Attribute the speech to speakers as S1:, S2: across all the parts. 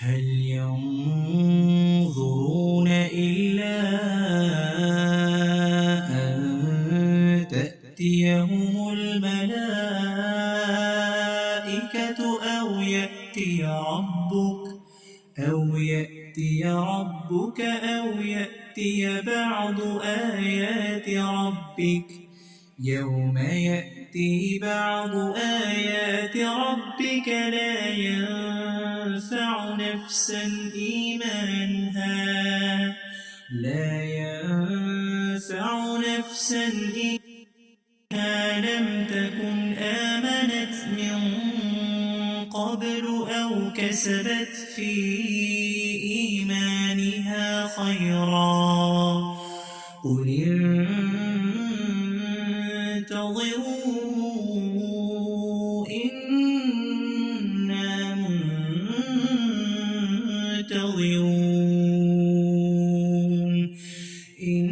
S1: هل ينظرون إلا أن تأتيهم الملائكة أو يأتي بعض آيات ربك يوم يأتي بعض آيات ربك لا ينفع نفسا إيمانها لم تكن آمنت من قبل أو كسبت في إيمانها خيرا قل انتظروا إنا منتظرون إن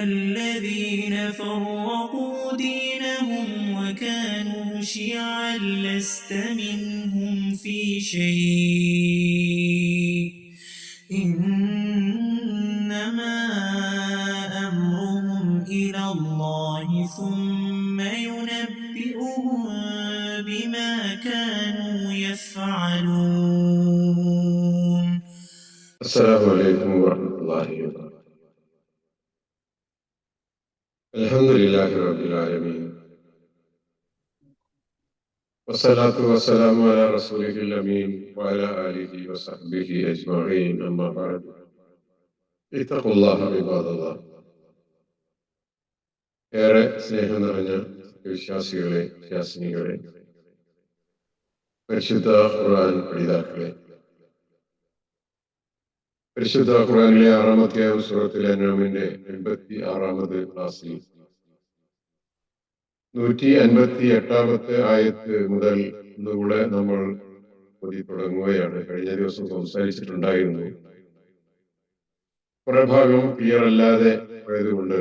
S1: الذين فرقوا دينهم وكانوا شيعا لست منهم في شيء إنما أمرهم إلى الله ثم ينبئهم بما كانوا يفعلون.
S2: السلام عليكم ورحمة الله وبركاته. الحمد لله رب العالمين والصلاة والسلام على رسوله الأمين وعلى آله وصحبه أجمعين أما بعد اتقوا الله عباد الله. ഏറെ സ്നേഹം നിറഞ്ഞ വിശ്വാസികളെ വിശ്വാസിനികളെ പരിശുദ്ധ ഖുർആൻ പഠിതാക്കളെ, പരിശുദ്ധ ഖുർആനിലെ 6-ാമത്തെ സൂറത്തുൽ അൻആമിന്റെ 86-ാമത് ക്ലാസ്സിൽ 158-ാമത്തെ ആയത്ത് മുതൽ ഇന്നുകൂടെ നമ്മൾ ഓതി തുടങ്ങുകയാണ്. കഴിഞ്ഞ ദിവസം സംസാരിച്ചിട്ടുണ്ടായിരുന്നു. കുറെ ഭാഗം ക്ലിയർ അല്ലാതെ പോയതുകൊണ്ട്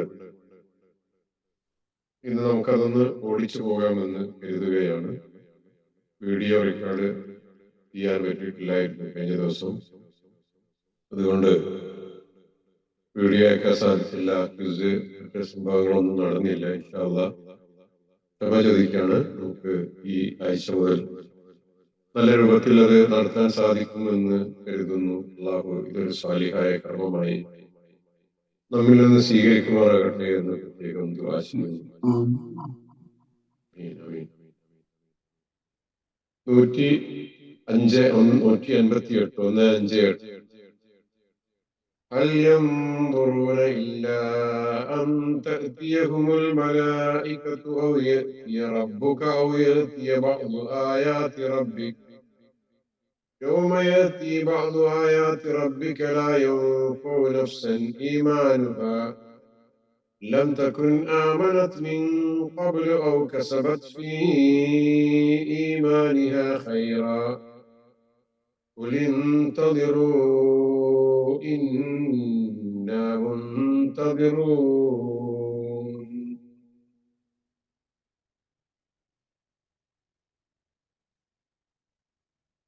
S2: ഇന്ന് നമുക്കതൊന്ന് ഓടിച്ചു പോകാമെന്ന് കരുതുകയാണ്. വീഡിയോ റെക്കോർഡ് ചെയ്യാൻ പറ്റിയിട്ടില്ലായിരുന്നു കഴിഞ്ഞ ദിവസം, അതുകൊണ്ട് വീഡിയോ അയക്കാൻ സാധിച്ചില്ല. ക്വിസ് മറ്റു സംഭവങ്ങളൊന്നും നടന്നില്ല. ഇൻഷാ അല്ലാഹ് ക്ഷമ ചോദിക്കാണ്. നമുക്ക് ഈ ആഴ്ച മുതൽ നല്ല രൂപത്തിൽ അത് നടത്താൻ സാധിക്കുമെന്ന് കരുതുന്നു. അല്ലാഹു ഇതൊരു സാലിഹായ കർമ്മമായി നമ്മിൽ നിന്ന് സ്വീകരിക്കുമാറാകട്ടെ എന്ന് പ്രത്യേകം ദുആ ചെയ്യുന്നു. 158 هل ينظرون إلا أن تأتيهم الملائكة أو يأتي ربك أو يأتي بعض آيات ربك يوم يأتي بعض آيات ربك لا ينفع نفسا إيمانها لم تكن آمنت من قبل أو كسبت في إيمانها خيرا قل انتظروا إنا منتظرون.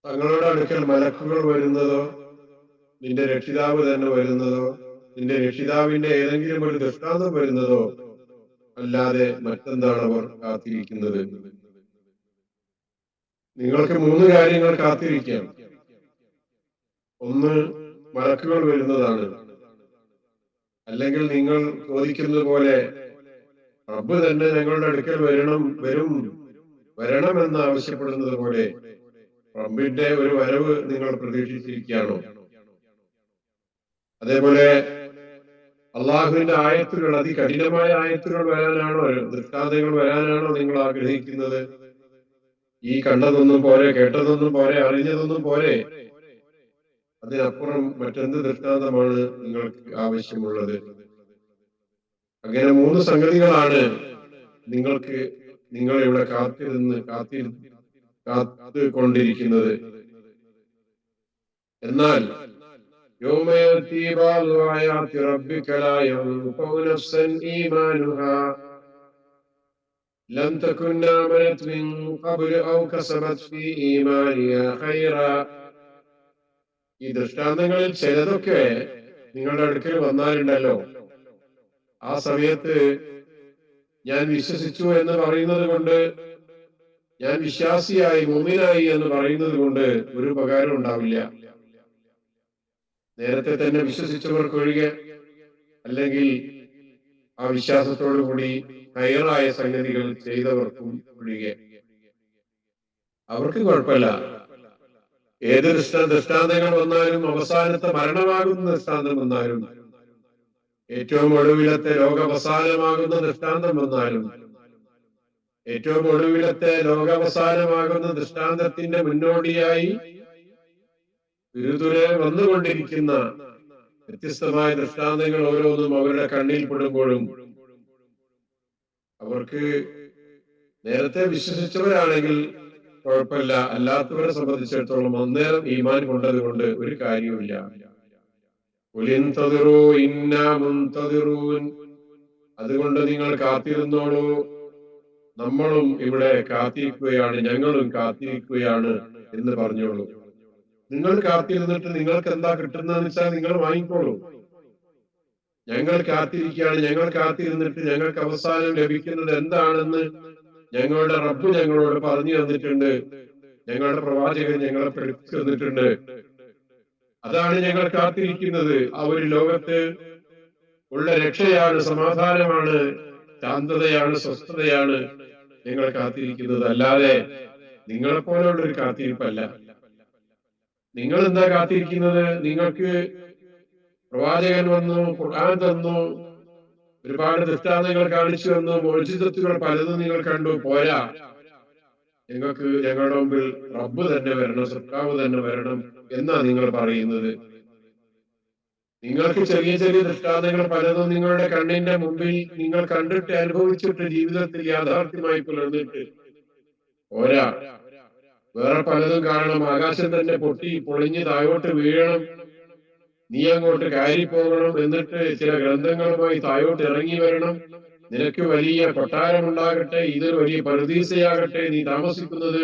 S2: തങ്ങളുടെ അടുക്കൽ മലക്കുകൾ വരുന്നതോ നിന്റെ രക്ഷിതാവ് തന്നെ വരുന്നതോ നിന്റെ രക്ഷിതാവിന്റെ ഏതെങ്കിലും ഒരു ദൃഷ്ടാന്തം വരുന്നതോ അല്ലാതെ മറ്റെന്താണ് അവർ കാത്തിരിക്കുന്നത്? നിങ്ങൾക്ക് 3 കാര്യങ്ങൾ കാത്തിരിക്കാം. ഒന്ന്, മലക്കുകൾ വരുന്നതാണ്. അല്ലെങ്കിൽ നിങ്ങൾ ചോദിക്കുന്നത് പോലെ റബ്ബ് തന്നെ ഞങ്ങളുടെ അടുക്കൽ വരണമെന്ന് ആവശ്യപ്പെടുന്നത് പോലെ റബ്ബിന്റെ ഒരു വരവ് നിങ്ങൾ പ്രതീക്ഷിച്ചിരിക്കുകയാണോ? അതേപോലെ അള്ളാഹുവിന്റെ ആയത്തുകൾ, അതികഠിനമായ ആയത്തുകൾ വരാനാണോ, ദൃഷ്ടാന്തങ്ങൾ വരാനാണോ നിങ്ങൾ ആഗ്രഹിക്കുന്നത്? ഈ കണ്ടതൊന്നും പോരെ, കേട്ടതൊന്നും പോരെ, അറിഞ്ഞതൊന്നും പോരെ, അതിനപ്പുറം മറ്റെന്ത് ദൃഷ്ടാന്തമാണ് നിങ്ങൾക്ക് ആവശ്യമുള്ളത്? അങ്ങനെ 3 സംഗതികളാണ് നിങ്ങൾ ഇവിടെ കാത്തുകൊണ്ടിരിക്കുന്നത്. എന്നാൽ يوم يأتي بعض آيات ربك لا ينفع نفسا إيمانها ലം തകുൻ ആമനത് മിൻ ഖബ്ല ഔ കസബത് ഫീ ഈമാനിഹാ ഖൈറാ. ഈ ദൃഷ്ടാന്തങ്ങളിൽ ചിലതൊക്കെ നിങ്ങളുടെ അടുക്കൽ വന്നാലുണ്ടല്ലോ, ആ സമയത്ത് ഞാൻ വിശ്വസിച്ചു എന്ന് പറയുന്നത് കൊണ്ട്, ഞാൻ വിശ്വാസിയായി മുഅ്മിനായി എന്ന് പറയുന്നത് കൊണ്ട് ഒരു ഉപകാരം ഉണ്ടാവില്ല. നേരത്തെ തന്നെ വിശ്വസിച്ചവർക്കൊഴികെ, അല്ലെങ്കിൽ ആ വിശ്വാസത്തോടു കൂടി ഹൈറായ സംഗതികൾ ചെയ്തവർക്കും ഒഴികെ അവർക്ക് കുഴപ്പമില്ല. ഏത് ദൃഷ്ടാന്തങ്ങൾ വന്നാലും, അവസാനത്തെ മരണമാകുന്ന ദൃഷ്ടാന്തം വന്നാലും, ഏറ്റവും ഒടുവിലത്തെ ലോകാവസാനമാകുന്ന ദൃഷ്ടാന്തം വന്നാലും, ഏറ്റവും ഒടുവിലത്തെ ലോകാവസാനമാകുന്ന ദൃഷ്ടാന്തത്തിന്റെ മുന്നോടിയായി വിരുതുരെ വന്നുകൊണ്ടിരിക്കുന്ന വ്യത്യസ്തമായ ദൃഷ്ടാന്തങ്ങൾ ഓരോന്നും അവരുടെ കണ്ണിൽ പെടുമ്പോഴും അവർക്ക് നേരത്തെ വിശ്വസിച്ചവരാണെങ്കിൽ കുഴപ്പമില്ല, അല്ലാത്തവരെ സംബന്ധിച്ചിടത്തോളം അന്നേരം ഈമാൻ കൊണ്ടത് കൊണ്ട് ഒരു കാര്യവുമില്ല. അതുകൊണ്ട് നിങ്ങൾ കാത്തിരുന്നോളൂ, നമ്മളും ഇവിടെ കാത്തിരിക്കുകയാണ്, ഞങ്ങളും കാത്തിരിക്കുകയാണ് എന്ന് പറഞ്ഞോളൂ. നിങ്ങൾ കാത്തിരുന്നിട്ട് നിങ്ങൾക്ക് എന്താ കിട്ടുന്നതെന്ന് വെച്ചാൽ നിങ്ങൾ വാങ്ങിക്കോളൂ. ഞങ്ങൾ കാത്തിരിക്കുകയാണ്, ഞങ്ങൾ കാത്തിരുന്നിട്ട് ഞങ്ങൾക്ക് അവസാനം ലഭിക്കുന്നത് എന്താണെന്ന് ഞങ്ങളുടെ റബ്ബ് ഞങ്ങളോട് പറഞ്ഞു തന്നിട്ടുണ്ട്, ഞങ്ങളുടെ പ്രവാചകൻ ഞങ്ങളെ പഠിപ്പിച്ചു തന്നിട്ടുണ്ട്. അതാണ് ഞങ്ങൾ കാത്തിരിക്കുന്നത്. ആ ഒരു ലോകത്ത് ഉള്ള രക്ഷയാണ്, സമാധാനമാണ്, ശാന്തതയാണ്, സ്വസ്ഥതയാണ് ഞങ്ങൾ കാത്തിരിക്കുന്നത്. അല്ലാതെ നിങ്ങളെ പോലുള്ള ഒരു കാത്തിരിപ്പല്ല. നിങ്ങൾ എന്താ കാത്തിരിക്കുന്നത്? നിങ്ങൾക്ക് പ്രവാചകൻ വന്നു, ഖുർആൻ തന്നു, ഒരുപാട് ദൃഷ്ടാന്തങ്ങൾ കാണിച്ചു തന്നു, മോചിതത്തുകൾ പലതും നിങ്ങൾ കണ്ടു, പോരാ, ഞങ്ങൾക്ക് ഞങ്ങളുടെ മുമ്പിൽ റബ്ബ് തന്നെ വരണം, സൃഷ്ടാവ് തന്നെ വരണം എന്നാ നിങ്ങൾ പറയുന്നത്. നിങ്ങൾക്ക് ചെറിയ ചെറിയ ദൃഷ്ടാന്തങ്ങൾ പലതും നിങ്ങളുടെ കണ്ണിന്റെ മുമ്പിൽ നിങ്ങൾ കണ്ടിട്ട് അനുഭവിച്ചിട്ട് ജീവിതത്തിൽ യാഥാർത്ഥ്യമായി പുലർന്നിട്ട് പോരാ, വേറെ പലതും കാണണം. ആകാശം തന്നെ പൊട്ടി പൊളിഞ്ഞ് താഴോട്ട് വീഴണം, നീ അങ്ങോട്ട് കയറി പോകണം, എന്നിട്ട് ചില ഗ്രന്ഥങ്ങളുമായി താഴോട്ട് ഇറങ്ങി വരണം, നിനക്ക് വലിയ കൊട്ടാരം ഉണ്ടാകട്ടെ, ഇതൊരു വലിയ പരദീസയാകട്ടെ, നീ താമസിക്കുന്നത്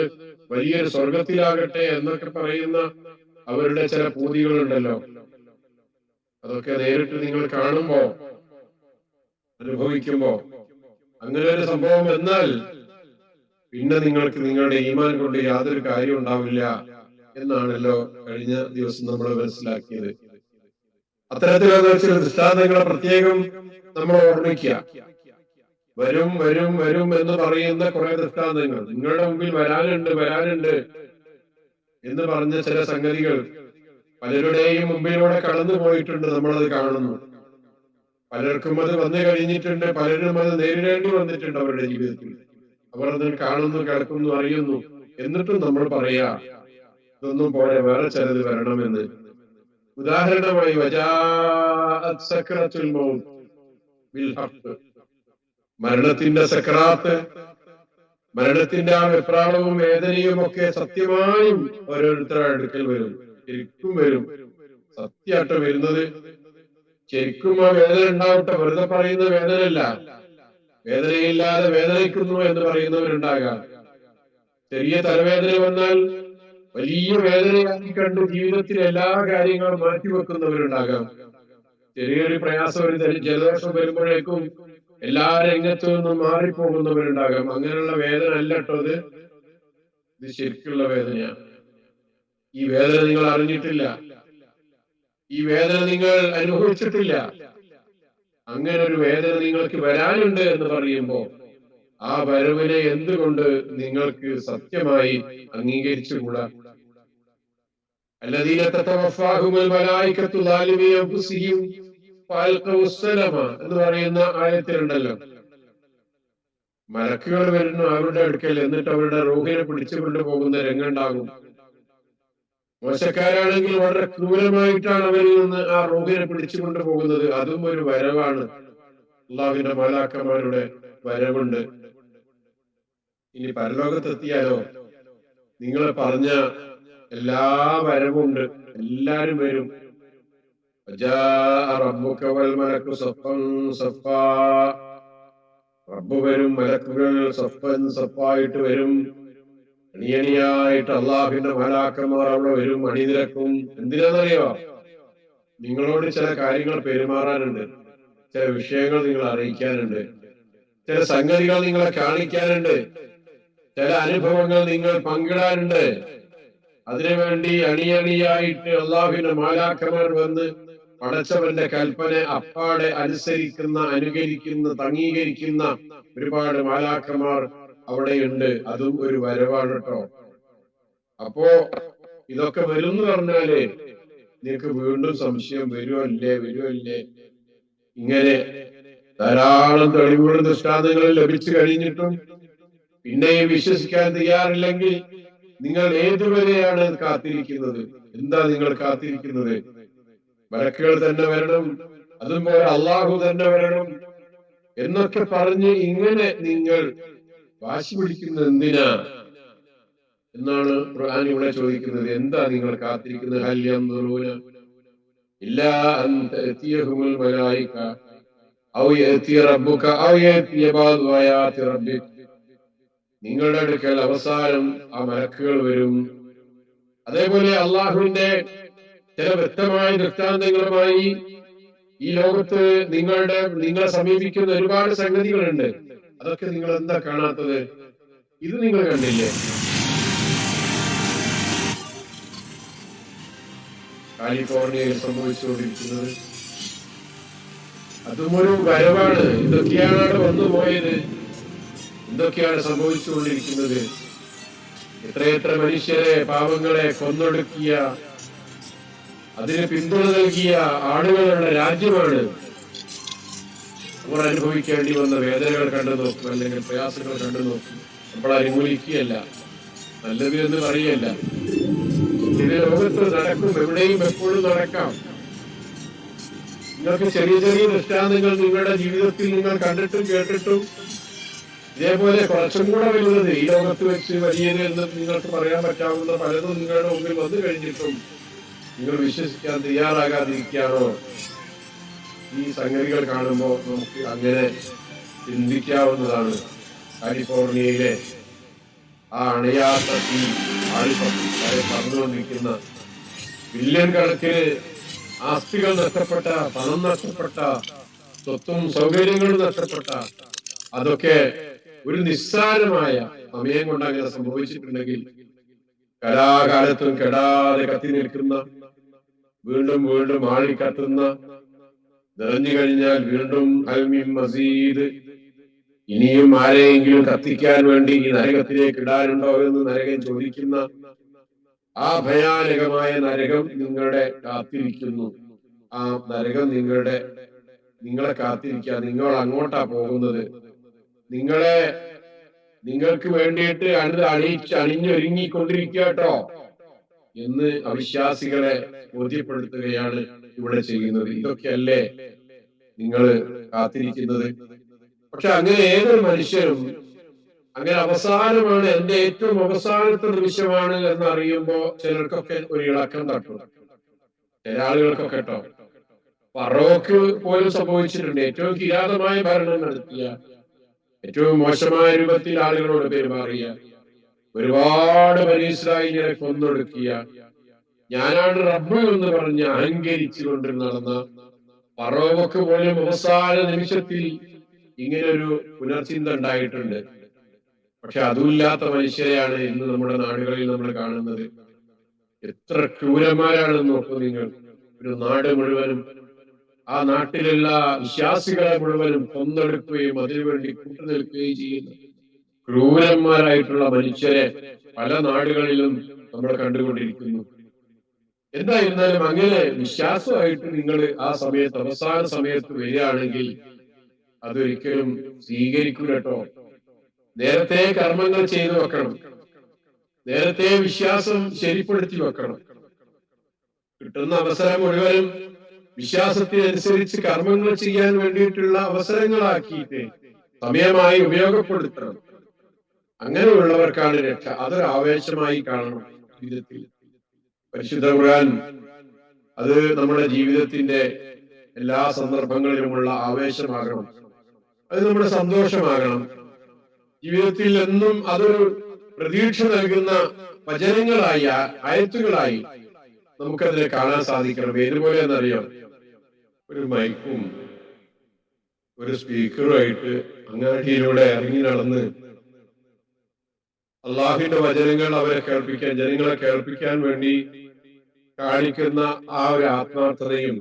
S2: വലിയൊരു സ്വർഗത്തിലാകട്ടെ എന്നൊക്കെ പറയുന്ന അവരുടെ ചില പൂതികളുണ്ടല്ലോ. അതൊക്കെ നേരിട്ട് നിങ്ങൾ കാണുമ്പോ, അനുഭവിക്കുമ്പോ, അങ്ങനെ ഒരു സംഭവം എന്നാൽ പിന്നെ നിങ്ങൾക്ക് നിങ്ങളുടെ ഈമാൻ കൊണ്ട് യാതൊരു കാര്യം ഉണ്ടാവില്ല എന്നാണല്ലോ കഴിഞ്ഞ ദിവസം നമ്മൾ മനസ്സിലാക്കിയത്. അത്തരത്തിലുള്ള ചില ദൃഷ്ടാന്തങ്ങളെ പ്രത്യേകം നമ്മൾ ഓർമ്മിക്കുക. വരും വരും വരും എന്ന് പറയുന്ന കുറെ ദൃഷ്ടാന്തങ്ങൾ നിങ്ങളുടെ മുമ്പിൽ വരാനുണ്ട് എന്ന് പറഞ്ഞ ചില സംഗതികൾ പലരുടെയും മുമ്പിലൂടെ കടന്നു പോയിട്ടുണ്ട്, നമ്മളത് കാണുന്നു. പലർക്കും അത് വന്നു കഴിഞ്ഞിട്ടുണ്ട്, പലരും അത് നേരിടേണ്ടി വന്നിട്ടുണ്ട് അവരുടെ ജീവിതത്തിൽ. അവർ അത് കാണുന്നു, കേൾക്കുന്നു, അറിയുന്നു. എന്നിട്ടും നമ്മൾ പറയാ ഇതൊന്നും പോലെ വേറെ ചിലത് വരണമെന്ന്. ഉദാഹരണമായി മരണത്തിന്റെ സക്രാത്ത്, മരണത്തിന്റെ ആ വെപ്രാളവും വേദനയും ഒക്കെ സത്യമായും ഓരോരുത്തരുടെ അടുക്കൽ വരും, ശരിക്കും വരും, സത്യമായിട്ട് വരുന്നത്. ശരിക്കും ആ വേദന ഉണ്ടാവട്ടെ, വെറുതെ പറയുന്ന വേദനയല്ല, വേദനയില്ലാതെ വേദനിക്കുന്നു എന്ന് പറയുന്നവരുണ്ടാകാം. ചെറിയ തലവേദന വന്നാൽ വലിയ വേദനയാക്കി കണ്ട് ജീവിതത്തിൽ എല്ലാ കാര്യങ്ങളും മാറ്റിവെക്കുന്നവരുണ്ടാകാം. ചെറിയൊരു പ്രയാസം, ഒരു ജലദോഷം വരുമ്പോഴേക്കും എല്ലാ രംഗത്തു നിന്നും മാറിപ്പോകുന്നവരുണ്ടാകാം. അങ്ങനെയുള്ള വേദന അല്ല കേട്ടോ ഇത് ശരിക്കുള്ള വേദനയാണ്. ഈ വേദന നിങ്ങൾ അറിഞ്ഞിട്ടില്ല, ഈ വേദന നിങ്ങൾ അനുഭവിച്ചിട്ടില്ല. അങ്ങനെ ഒരു വേദന നിങ്ങൾക്ക് വരാനുണ്ട് എന്ന് പറയുമ്പോ ആ വരവിനെ എന്തുകൊണ്ട് നിങ്ങൾക്ക് സത്യമായി അംഗീകരിച്ചുകൂടാ? الذين تتوفاهم الملائكة ظالمي أنفسهم فألقوا السلم എന്ന് പറയുന്ന ആയത്തിലുണ്ടല്ലോ, മലക്കുകൾ വരുന്നു അവരുടെ അടുക്കൽ, എന്നിട്ട് അവരുടെ റൂഹിനെ പിടിച്ചു കൊണ്ടുപോകുന്ന രംഗമുണ്ടാകും. മോശക്കാരാണെങ്കിൽ വളരെ ക്രൂരമായിട്ടാണ് അവരിൽ നിന്ന് ആ റൂഹിനെ പിടിച്ചു കൊണ്ടുപോകുന്നത്. അതും ഒരു വരവാണ്, അള്ളാഹുവിന്റെ മലാക്കന്മാരുടെ വരവുണ്ട്. ഇനി പരലോകത്തെത്തിയാലോ നിങ്ങൾ പറഞ്ഞ എല്ലാ വരവുണ്ട്, എല്ലാരും വരും. റബ്ബ് വരും, മലക്കുകൾ സപ്പായിട്ട് വരും, അണിയണിയായിട്ട് അള്ളാഹുവിന്റെ മലാക്കന്മാർ അവിടെ വരും, അണിനിരക്കും. എന്തിനാണെന്നറിയോ? നിങ്ങളോട് ചില കാര്യങ്ങൾ പെരുമാറാനുണ്ട്, ചില വിഷയങ്ങൾ നിങ്ങൾ അറിയിക്കാനുണ്ട്, ചില സംഗതികൾ നിങ്ങളെ കാണിക്കാനുണ്ട്, ചില അനുഭവങ്ങൾ നിങ്ങൾ പങ്കിടാനുണ്ട്. അതിനുവേണ്ടി അണിയണിയായിട്ട് അള്ളാഹുവിന്റെ മാലാക്കന്മാർ വന്ന് പടച്ചവന്റെ കൽപ്പന അപ്പാടെ അനുസരിക്കുന്ന, അനുകരിക്കുന്ന, അംഗീകരിക്കുന്ന ഒരുപാട് മാലാക്കന്മാർ അവിടെയുണ്ട്. അതും ഒരു വരവാണ് കേട്ടോ. അപ്പോ ഇതൊക്കെ വരും എന്ന് പറഞ്ഞാല് നിങ്ങൾക്ക് വീണ്ടും സംശയം വരുമല്ലേ. ഇങ്ങനെ ധാരാളം തെളിവുകളും ദൃഷ്ടാന്തങ്ങളും ലഭിച്ചു കഴിഞ്ഞിട്ടും പിന്നെയും വിശ്വസിക്കാൻ തയ്യാറില്ലെങ്കിൽ നിങ്ങൾ ഏതുവരെയാണ് കാത്തിരിക്കുന്നത്? എന്താ നിങ്ങൾ കാത്തിരിക്കുന്നത്? മലക്കുകൾ തന്നെ വരണം, അതുപോലെ അള്ളാഹു തന്നെ വരണം എന്നൊക്കെ പറഞ്ഞ് ഇങ്ങനെ നിങ്ങൾ വാശി പിടിക്കുന്നത് എന്തിനാ എന്നാണ് ഖുർആൻ ഇവിടെ ചോദിക്കുന്നത്. എന്താ നിങ്ങൾ കാത്തിരിക്കുന്നത്? ഹൽ യൻദുറൂന ഇല്ലാ അൻ തഅതിയഹുൽ മലായിക ഔ യഅതി റബ്ബുക ഔ യഅതി ബഅദു ആയാതി റബ്ബിക. നിങ്ങളുടെ അടുക്കൽ അവസാനം ആ മലക്കുകൾ വരും. അതേപോലെ അള്ളാഹുവിന്റെ ചില വ്യക്തമായ ദൃഷ്ടാന്തങ്ങളുമായി ഈ ലോകത്ത് നിങ്ങളെ സമീപിക്കുന്ന ഒരുപാട് സംഗതികളുണ്ട്. അതൊക്കെ നിങ്ങൾ എന്താ കാണാത്തത്? ഇത് നിങ്ങൾ കണ്ടില്ലേ? കാലിഫോർണിയയിൽ സംഭവിച്ചുകൊണ്ടിരിക്കുന്നത് അതും ഒരു വരവാണ്. ഇതൊക്കെയാണ് അവിടെ വന്നുപോയത്, എന്തൊക്കെയാണ് സംഭവിച്ചുകൊണ്ടിരിക്കുന്നത്. എത്രയെത്ര മനുഷ്യരെ, പാവങ്ങളെ കൊന്നൊടുക്കിയ, അതിന് പിന്തുണ നൽകിയ ആളുകളുടെ രാജ്യമാണ്. അവർ അനുഭവിക്കേണ്ടി വന്ന വേദനകൾ കണ്ടു നോക്കും, അല്ലെങ്കിൽ പ്രയാസങ്ങൾ കണ്ടു നോക്കും. നമ്മൾ അനുകൂലിക്കുകയല്ല, നല്ലത് എന്ന് പറയല്ല. ഇത് ലോകത്ത് നടക്കും, എവിടെയും എപ്പോഴും നടക്കാം. നിങ്ങൾക്ക് ചെറിയ ചെറിയ ദൃഷ്ടാന്തങ്ങൾ നിങ്ങളുടെ ജീവിതത്തിൽ നിങ്ങൾ കണ്ടിട്ടും കേട്ടിട്ടും ഇതേപോലെ കുറച്ചും കൂടെ വരുന്നത് ഈ ലോകത്ത് വെച്ച് വലിയത് എന്ന് നിങ്ങൾക്ക് പറയാൻ പറ്റാവുന്ന പലതും നിങ്ങളുടെ മുമ്പിൽ വന്നു കഴിഞ്ഞിട്ടും നിങ്ങൾ വിശ്വസിക്കാൻ തയ്യാറാകാതിരിക്കുകയാണോ? ഈ സംഗതികൾ കാണുമ്പോൾ നമുക്ക് അങ്ങനെ ചിന്തിക്കാവുന്നതാണ്. കാലിഫോർണിയയിലെ ആ അണയാത്ത തീ ആളിപ്പത്തി പറന്നുകൊണ്ടിരിക്കുന്ന, ബില്യൺ കണക്കിന് ആസ്തികൾ നഷ്ടപ്പെട്ട, പണം നഷ്ടപ്പെട്ട, സ്വത്തും സൗകര്യങ്ങളും നഷ്ടപ്പെട്ട, അതൊക്കെ ഒരു നിസ്സാരമായ സമയം കൊണ്ട് അങ്ങനെ സംഭവിച്ചിട്ടുണ്ടെങ്കിൽ കലാകാലത്തും കെടാതെ കത്തി നിൽക്കുന്ന, വീണ്ടും വീണ്ടും ആളിക്കത്തുന്ന, നിറഞ്ഞു കഴിഞ്ഞാൽ വീണ്ടും അൽമിൻ മസീദ്, ഇനിയും ആരെയെങ്കിലും കത്തിക്കാൻ വേണ്ടി ഈ നരകത്തിലേക്ക് ഇടാനുണ്ടോ എന്ന് നരകൻ ചോദിക്കുന്ന ആ ഭയാനകമായ നരകം നിങ്ങളുടെ കാത്തിരിക്കുന്നു. ആ നരകം നിങ്ങളെ കാത്തിരിക്കുക. നിങ്ങൾ അങ്ങോട്ടാ പോകുന്നത്. നിങ്ങൾക്ക് വേണ്ടിയിട്ട് അണിഞ്ഞൊരുങ്ങിക്കൊണ്ടിരിക്കുക കേട്ടോ എന്ന് അവിശ്വാസികളെ ബോധ്യപ്പെടുത്തുകയാണ് ഇവിടെ ചെയ്യുന്നത്. ഇതൊക്കെയല്ലേ നിങ്ങൾ കാത്തിരിക്കുന്നത്? പക്ഷെ അങ്ങനെ ഏതൊരു മനുഷ്യരും അങ്ങനെ അവസാനമാണ്, എന്റെ ഏറ്റവും അവസാനത്തെ നിമിഷമാണ് എന്ന് അറിയുമ്പോ ചിലർക്കൊക്കെ ഒരു ഇളക്കം തട്ടും. ചില ആളുകൾക്കൊക്കെ കേട്ടോ. ഫറോക്ക് പോലും സംഭവിച്ചിട്ടുണ്ട്. ഏറ്റവും കിരാതമായ ഭരണം നടത്തിയ, ഏറ്റവും മോശമായ രൂപത്തിൽ ആളുകളോട് പെരുമാറിയ, ഒരുപാട് ബനി ഇസ്രായേലിനെ കൊന്നൊടുക്കിയ, ഞാനാണ് റബ്ബ് എന്ന് പറഞ്ഞ് അഹങ്കരിച്ചുകൊണ്ട് നടന്ന ഫറോക്ക് പോലും അവസാന നിമിഷത്തിൽ ഇങ്ങനൊരു പുനർചിന്ത ഉണ്ടായിട്ടുണ്ട്. പക്ഷെ അതുമില്ലാത്ത മനുഷ്യരെയാണ് ഇന്ന് നമ്മുടെ നാടുകളിൽ നമ്മൾ കാണുന്നത്. എത്ര ക്രൂരന്മാരാണെന്ന് നോക്കൂ നിങ്ങൾ. ഒരു നാട് മുഴുവനും, ആ നാട്ടിലുള്ള വിശ്വാസികളെ മുഴുവനും കൊന്നൊടുക്കുകയും അതിനുവേണ്ടി കൂട്ടുനിൽക്കുകയും ചെയ്യുന്ന ക്രൂരന്മാരായിട്ടുള്ള മനുഷ്യരെ പല നാടുകളിലും നമ്മൾ കണ്ടുകൊണ്ടിരിക്കുന്നു. എന്തായിരുന്നാലും അങ്ങനെ വിശ്വാസമായിട്ട് നിങ്ങൾ ആ സമയത്ത്, അവസാന സമയത്ത് വരികയാണെങ്കിൽ അതൊരിക്കലും സ്വീകരിക്കൂല കേട്ടോ. നേരത്തെ കർമ്മങ്ങൾ ചെയ്തു വെക്കണം, നേരത്തെ വിശ്വാസം ശരിപ്പെടുത്തി വെക്കണം. കിട്ടുന്ന അവസരം മുഴുവനും വിശ്വാസത്തിനനുസരിച്ച് കർമ്മങ്ങൾ ചെയ്യാൻ വേണ്ടിയിട്ടുള്ള അവസരങ്ങളാക്കിയിട്ട് സമയമായി ഉപയോഗപ്പെടുത്തണം. അങ്ങനെയുള്ളവർക്കാണ് രക്ഷ. അതൊരു ആവേശമായി കാണണം ജീവിതത്തിൽ. പരിശുദ്ധ ഖുർആൻ അത് നമ്മുടെ ജീവിതത്തിന്റെ എല്ലാ സന്ദർഭങ്ങളിലുമുള്ള ആവേശമാകണം. അത് നമ്മുടെ സന്തോഷമാകണം. ജീവിതത്തിൽ എന്നും അതൊരു പ്രതീക്ഷ നൽകുന്ന വചനങ്ങളായി, ആയത്തുകളായി നമുക്കതിനെ കാണാൻ സാധിക്കണം. ഏതുപോലെ എന്നറിയാം, ഒരു മൈക്കും ഒരു സ്പീക്കറുമായിട്ട് അങ്ങാടിയിലൂടെ ഇറങ്ങി നടന്ന് അള്ളാഹുവിന്റെ വചനങ്ങൾ അവരെ കേൾപ്പിക്കാൻ, ജനങ്ങളെ കേൾപ്പിക്കാൻ വേണ്ടി കാണിക്കുന്ന ആ ഒരു ആത്മാർത്ഥതയും,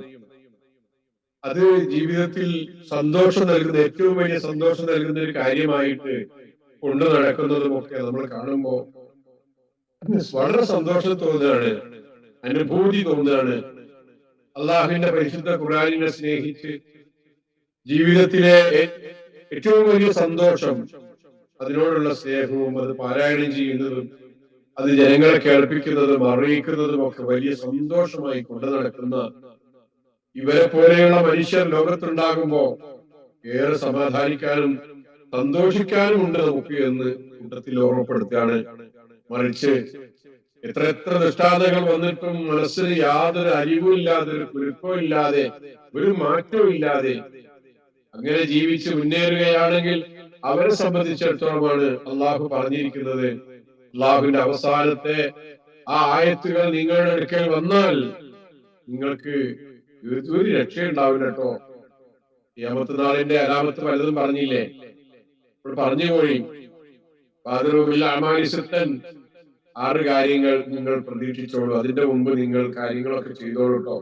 S2: അത് ജീവിതത്തിൽ സന്തോഷം നൽകുന്ന, ഏറ്റവും വലിയ സന്തോഷം നൽകുന്ന ഒരു കാര്യമായിട്ട് കൊണ്ടു നടക്കുന്നതുമൊക്കെ നമ്മൾ കാണുമ്പോൾ വളരെ സന്തോഷം തോന്നുകയാണ്, അനുഭൂതി തോന്നുകയാണ്. അള്ളാഹുവിന്റെ പരിശുദ്ധ ഖുർആനിനെ സ്നേഹിച്ച് ജീവിതത്തിലെ ഏറ്റവും വലിയ സന്തോഷം അതിനോടുള്ള സ്നേഹവും, അത് പാരായണം ചെയ്യുന്നതും, അത് ജനങ്ങളെ കേൾപ്പിക്കുന്നതും അറിയിക്കുന്നതും ഒക്കെ വലിയ സന്തോഷമായി കൊണ്ടു നടക്കുന്ന ഇവരെ പോലെയുള്ള മനുഷ്യർ ലോകത്തുണ്ടാകുമ്പോ ഏറെ സമാധാനിക്കാനും സന്തോഷിക്കാനും ഉണ്ട് നമുക്ക് എന്ന് കൂട്ടത്തിൽ ഓർമ്മപ്പെടുത്തുകയാണ്. മറിച്ച് എത്ര ദൃഷ്ടാന്തങ്ങൾ വന്നിട്ടും മനസ്സിന് യാതൊരു അരിവുമില്ലാതെ, ഒരു കുരുക്കവും ഇല്ലാതെ, ഒരു മാറ്റവും ഇല്ലാതെ അങ്ങനെ ജീവിച്ച് മുന്നേറുകയാണെങ്കിൽ അവരെ സംബന്ധിച്ചിടത്തോളമാണ് അള്ളാഹു പറഞ്ഞിരിക്കുന്നത്, അള്ളാഹുവിന്റെ അവസാനത്തെ ആ ആയത്തുകൾ നിങ്ങളുടെ അടുക്കൽ വന്നാൽ നിങ്ങൾക്ക് ഒരു രക്ഷയുണ്ടാവില്ല കേട്ടോ. ഖിയാമത്ത് നാളിന്റെ അലാമത്ത് പലതും പറഞ്ഞില്ലേ, ഇപ്പോൾ പറഞ്ഞു പോയി. അമാനിസത്തൻ, 6 കാര്യങ്ങൾ നിങ്ങൾ പ്രതീക്ഷിച്ചോളൂ, അതിന്റെ മുമ്പ് നിങ്ങൾ കാര്യങ്ങളൊക്കെ ചെയ്തോളൂ കേട്ടോ.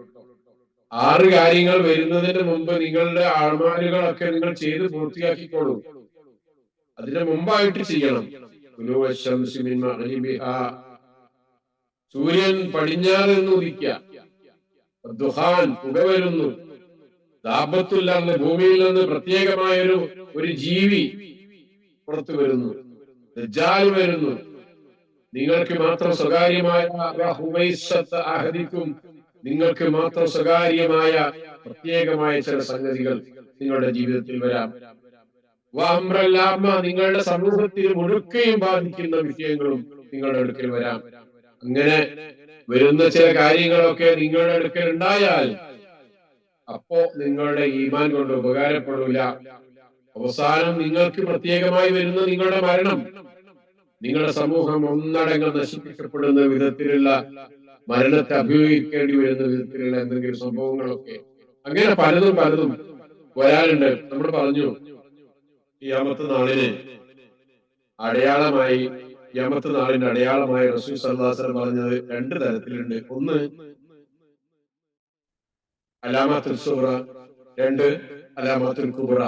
S2: 6 കാര്യങ്ങൾ വരുന്നതിന് മുമ്പ് നിങ്ങളുടെ ആൾമാരുകളൊക്കെ നിങ്ങൾ ചെയ്ത് പൂർത്തിയാക്കിക്കോളൂ. അതിന്റെ മുമ്പായിട്ട് ചെയ്യണം. സൂര്യൻ പടിഞ്ഞാറ് നിന്ന് ഉദിക്കുക, ദുഹാൻ, പുക വരുന്നു, ദാബത്തുല്ലാന്ന്, ഭൂമിയിൽ നിന്ന് പ്രത്യേകമായ ഒരു ജീവി പുറത്തു വരുന്നു, ദജ്ജാൽ വരുന്നു. നിങ്ങൾക്ക് മാത്രം സ്വകാര്യമായ നിങ്ങൾക്ക് മാത്രം സ്വകാര്യമായ പ്രത്യേകമായ ചില സംഗതികൾ നിങ്ങളുടെ ജീവിതത്തിൽ വരാം. നിങ്ങളുടെ സമൂഹത്തിന് മുഴുക്കയും ബാധിക്കുന്ന വിഷയങ്ങളും നിങ്ങളുടെ അടുക്കൽ വരാം. അങ്ങനെ വരുന്ന ചില കാര്യങ്ങളൊക്കെ നിങ്ങളുടെ അടുക്കൽ ഉണ്ടായാൽ അപ്പോ നിങ്ങളുടെ ഈമാൻ കൊണ്ട് ഉപകാരപ്പെടില്ല. അവസാനം നിങ്ങൾക്ക് പ്രത്യേകമായി വരുന്ന നിങ്ങളുടെ മരണം, നിങ്ങളുടെ സമൂഹം ഒന്നടങ്കം നശിപ്പിക്കപ്പെടുന്ന വിധത്തിലുള്ള മരണത്തെ അഭിമുഖീകരിക്കേണ്ടി വരുന്ന വിധത്തിലുള്ള എന്തെങ്കിലും സംഭവങ്ങളൊക്കെ, അങ്ങനെ പലതും വരാനുണ്ട്. നമ്മൾ പറഞ്ഞു, ഖിയാമത്ത് നാളിന് അടയാളമായി, ഖിയാമത്ത് നാളിന്റെ അടയാളമായി റസൂൽ സല്ലല്ലാഹു അലൈഹി വസല്ലം പറഞ്ഞത് 2 തരത്തിലുണ്ട്. ഒന്ന് അലാമത്തുൽ സുഗ്റ, 2 അലാമത്തുൽ കുബ്ര.